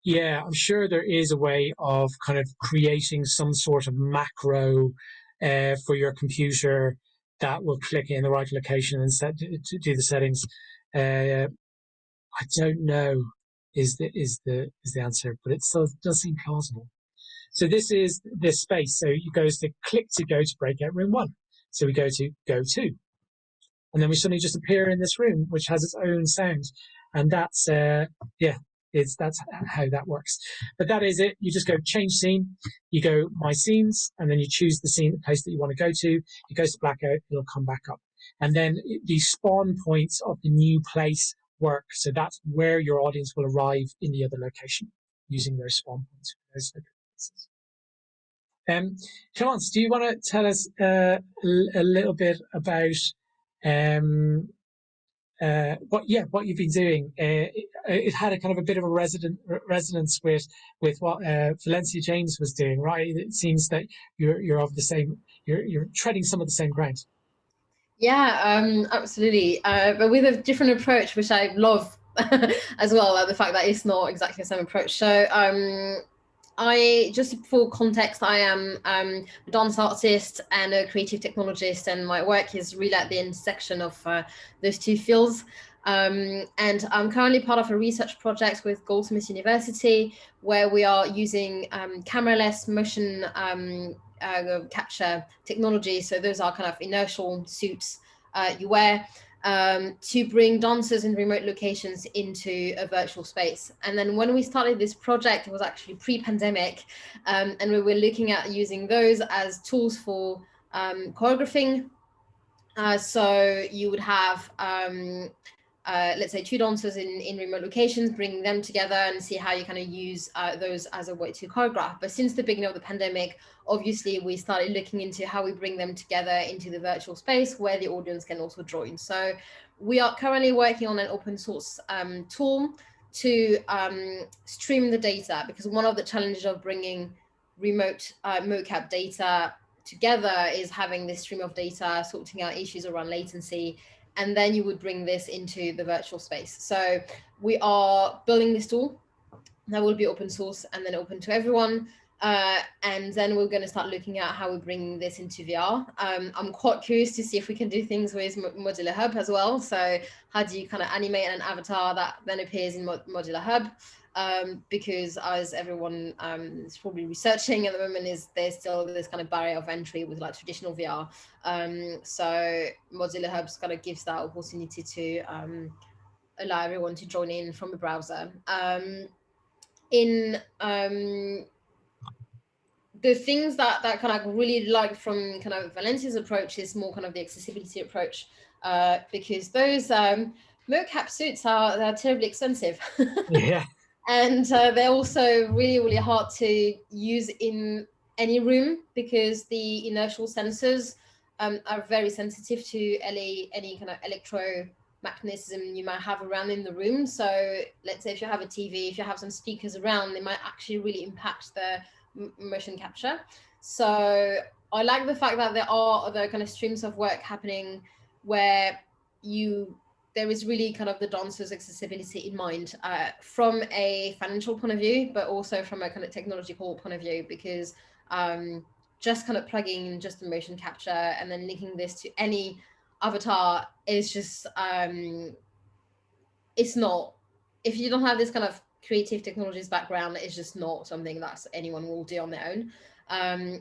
Yeah, I'm sure there is a way of kind of creating some sort of macro for your computer that will click in the right location and set to do the settings. I don't know is the answer, but it still does seem plausible. So this is this space. So you goes to click to go to breakout room 1. So we go to go to, and then we suddenly just appear in this room, which has its own sound, and that's that's how that works. But that is it. You just go change scene. You go my scenes, and then you choose the scene, the place that you want to go to. It goes to blackout. It'll come back up, and then the spawn points of the new place work. So that's where your audience will arrive in the other location using those spawn points. Chance, do you want to tell us a little bit about what you've been doing? It had a kind of a bit of a resonance with what Valencia James was doing, right? It seems that you're of the same, you're treading some of the same ground. Yeah, absolutely. But with a different approach, which I love as well, the fact that it's not exactly the same approach. So I, just for context, I am a dance artist and a creative technologist, and my work is really at the intersection of those two fields. And I'm currently part of a research project with Goldsmiths University, where we are using camera-less motion capture technology. So those are kind of inertial suits you wear to bring dancers in remote locations into a virtual space. And then when we started this project, it was actually pre-pandemic, and we were looking at using those as tools for choreographing. So you would have let's say 2 dancers in remote locations, bringing them together and see how you kind of use those as a way to choreograph. But since the beginning of the pandemic, obviously we started looking into how we bring them together into the virtual space where the audience can also join. So we are currently working on an open source tool to stream the data, because one of the challenges of bringing remote mocap data together is having this stream of data, sorting out issues around latency, and then you would bring this into the virtual space. So we are building this tool that will be open source and then open to everyone. And then we're going to start looking at how we bring this into VR. I'm quite curious to see if we can do things with Mozilla Hub as well. So how do you kind of animate an avatar that then appears in Mozilla Hub? Because as everyone is probably researching at the moment, there's still this kind of barrier of entry with like traditional VR. So Mozilla Hubs kind of gives that opportunity to allow everyone to join in from the browser. The things that kind of really like from kind of Valencia's approach is more kind of the accessibility approach, because those mocap suits they're terribly expensive. Yeah. And they're also really, really hard to use in any room, because the inertial sensors are very sensitive to any kind of electromagnetism you might have around in the room. So let's say if you have a TV, if you have some speakers around, they might actually really impact the motion capture. So I like the fact that there are other kind of streams of work happening where there is really kind of the dancer's accessibility in mind, from a financial point of view, but also from a kind of technological point of view, because just kind of plugging in just the motion capture and then linking this to any avatar is just, it's not, if you don't have this kind of creative technologies background, it's just not something that anyone will do on their own.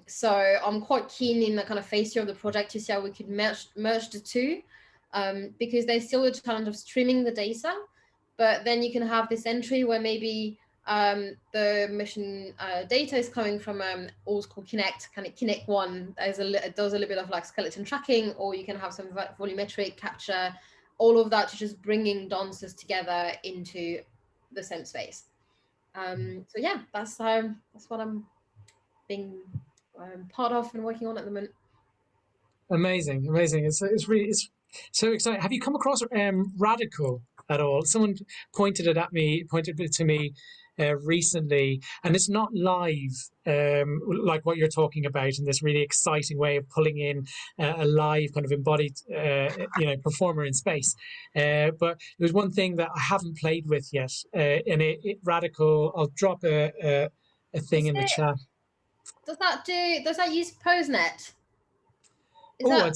So I'm quite keen in the kind of phase 2 of the project to see how we could merge the two. Because there's still a challenge of streaming the data, but then you can have this entry where maybe the mission data is coming from old school Kinect, kind of Kinect 1, it does a little bit of like skeleton tracking, or you can have some volumetric capture, all of that to just bringing dancers together into the same space. So yeah, that's what I'm being part of and working on at the moment. Amazing. It's so exciting. Have you come across Radical? at all. Someone pointed it to me recently, and it's not live like what you're talking about in this really exciting way of pulling in a live kind of embodied performer in space, but there's one thing that I haven't played with yet, and Radical, I'll drop a thing in the chat. Does that use PoseNet? I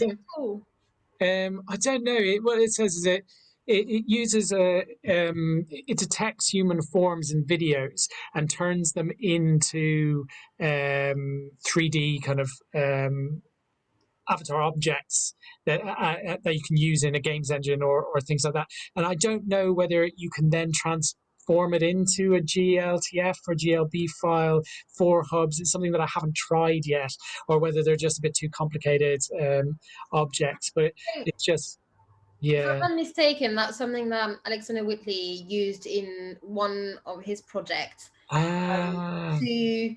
don't know. What it says is it uses it detects human forms and videos and turns them into 3D kind of avatar objects that you can use in a games engine or things like that. And I don't know whether you can then transform it into a GLTF or GLB file for hubs. It's something that I haven't tried yet, or whether they're just a bit too complicated objects. But it's just, yeah. If I'm not mistaken, that's something that Alexander Whitley used in one of his projects to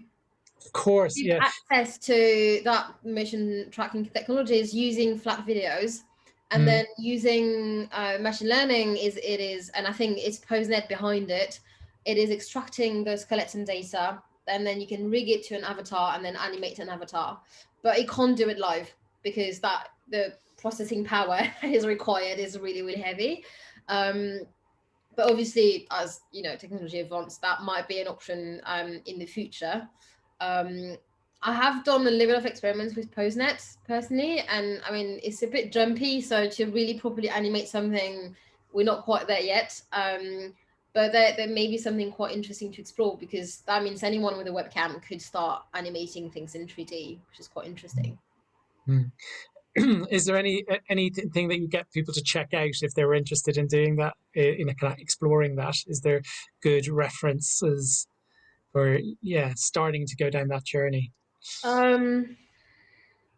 of course, give yeah, access to that motion tracking technologies using flat videos, and then using machine learning and I think it's PoseNet behind it. It is extracting the skeleton data, and then you can rig it to an avatar and then animate an avatar. But it can't do it live because the processing power is required is really, really heavy. But obviously, as you know, technology advanced, that might be an option in the future. I have done a little bit of experiments with PoseNet personally, and I mean, it's a bit jumpy, so to really properly animate something, we're not quite there yet. But there may be something quite interesting to explore, because that means anyone with a webcam could start animating things in 3D, which is quite interesting. Is there anything that you get people to check out if they were interested in doing that, in a kind of exploring that? Is there good references for starting to go down that journey? By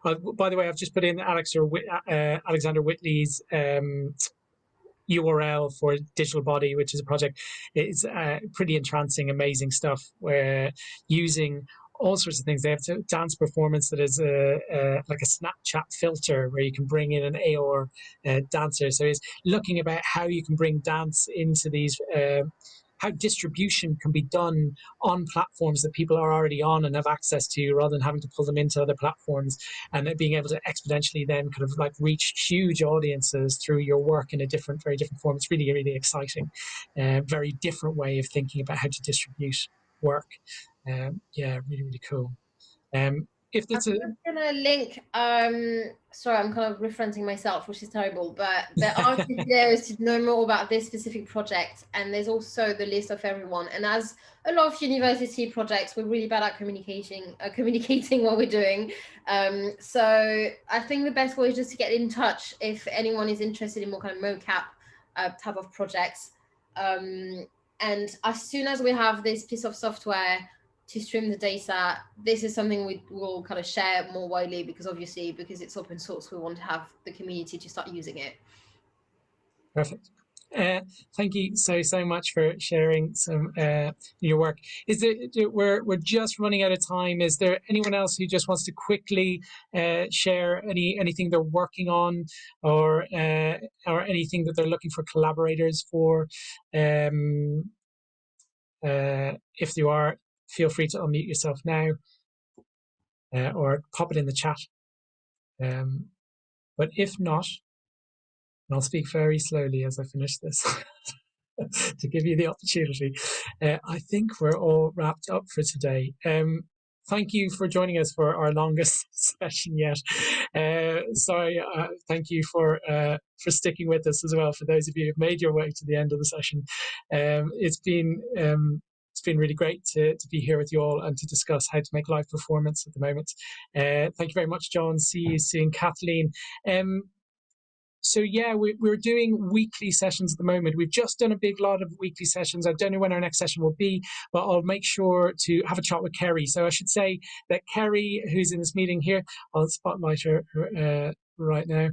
the way, I've just put in Alexander Whitley's URL for Digital Body, which is a project. It's pretty entrancing, amazing stuff, where using all sorts of things. They have a dance performance that is like a Snapchat filter where you can bring in an AR dancer. So it's looking about how you can bring dance into these, how distribution can be done on platforms that people are already on and have access to, rather than having to pull them into other platforms, and being able to exponentially then kind of like reach huge audiences through your work in a very different form. It's really, really exciting. Very different way of thinking about how to distribute work. Really, really cool. If it's I'm just gonna link. Sorry, I'm kind of referencing myself, which is terrible. But there are videos to know more about this specific project, and there's also the list of everyone. And as a lot of university projects, we're really bad at communicating what we're doing. So I think the best way is just to get in touch if anyone is interested in more kind of mocap type of projects. And as soon as we have this piece of software to stream the data, this is something we will kind of share more widely, because it's open source, we want to have the community to start using it. Perfect. Thank you so much for sharing some your work. We're just running out of time. Is there anyone else who just wants to quickly share anything they're working on, or anything that they're looking for collaborators for? If you are, feel free to unmute yourself now, or pop it in the chat. But if not, and I'll speak very slowly as I finish this to give you the opportunity. I think we're all wrapped up for today. Thank you for joining us for our longest session yet. Thank you for sticking with us as well, for those of you who've made your way to the end of the session. It's been really great to be here with you all and to discuss how to make live performance at the moment. Thank you very much, John. See you soon, Kathleen. So yeah, we're doing weekly sessions at the moment. We've just done a big lot of weekly sessions. I don't know when our next session will be, but I'll make sure to have a chat with Kerry. So I should say that Kerry, who's in this meeting here, I'll spotlight her right now,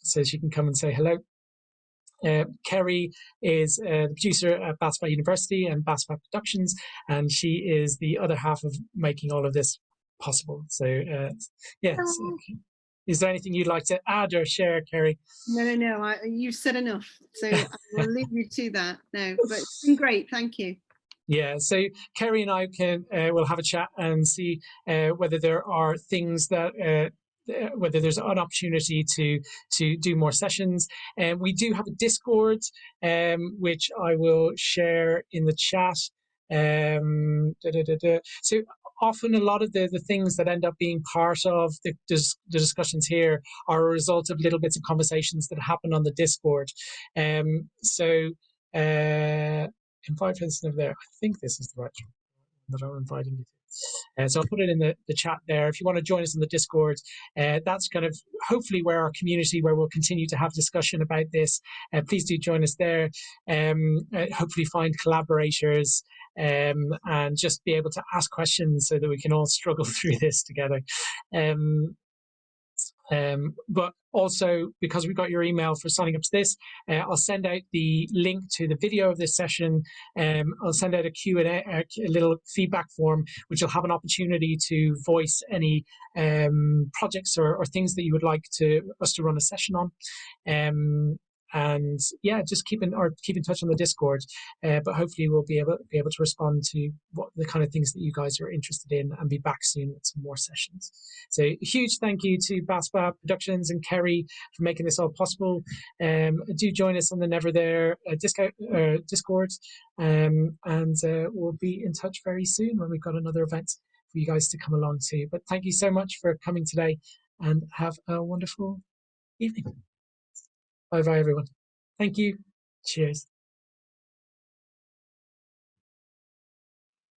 so she can come and say hello. Kerry is the producer at Bath University and Bath Productions, and she is the other half of making all of this possible. So Is there anything you'd like to add or share, Kerry? No. You've said enough, so I will leave you to that. No, but it's been great. Thank you. Yeah, so Kerry and I will have a chat and see whether there are things that whether there's an opportunity to do more sessions. And we do have a Discord, which I will share in the chat. So often a lot of the things that end up being part of the discussions here are a result of little bits of conversations that happen on the Discord. So invite friends there. I think this is the right one that I'm inviting you to. So I'll put it in the chat there. If you want to join us on the Discord, that's kind of hopefully where our community, where we'll continue to have discussion about this. Please do join us there. Hopefully find collaborators and just be able to ask questions so that we can all struggle through this together. But also, because we got your email for signing up to this, I'll send out the link to the video of this session. I'll send out a Q&A, a little feedback form, which will have an opportunity to voice any projects or things that you would like us to run a session on. And yeah, just keep in touch on the Discord. But hopefully we'll be able to respond to what the kind of things that you guys are interested in, and be back soon with some more sessions. So a huge thank you to Baspa Productions and Kerry for making this all possible. Do join us on the Neverthere Discord, and we'll be in touch very soon when we've got another event for you guys to come along to. But thank you so much for coming today, and have a wonderful evening. Bye-bye, everyone. Thank you. Cheers.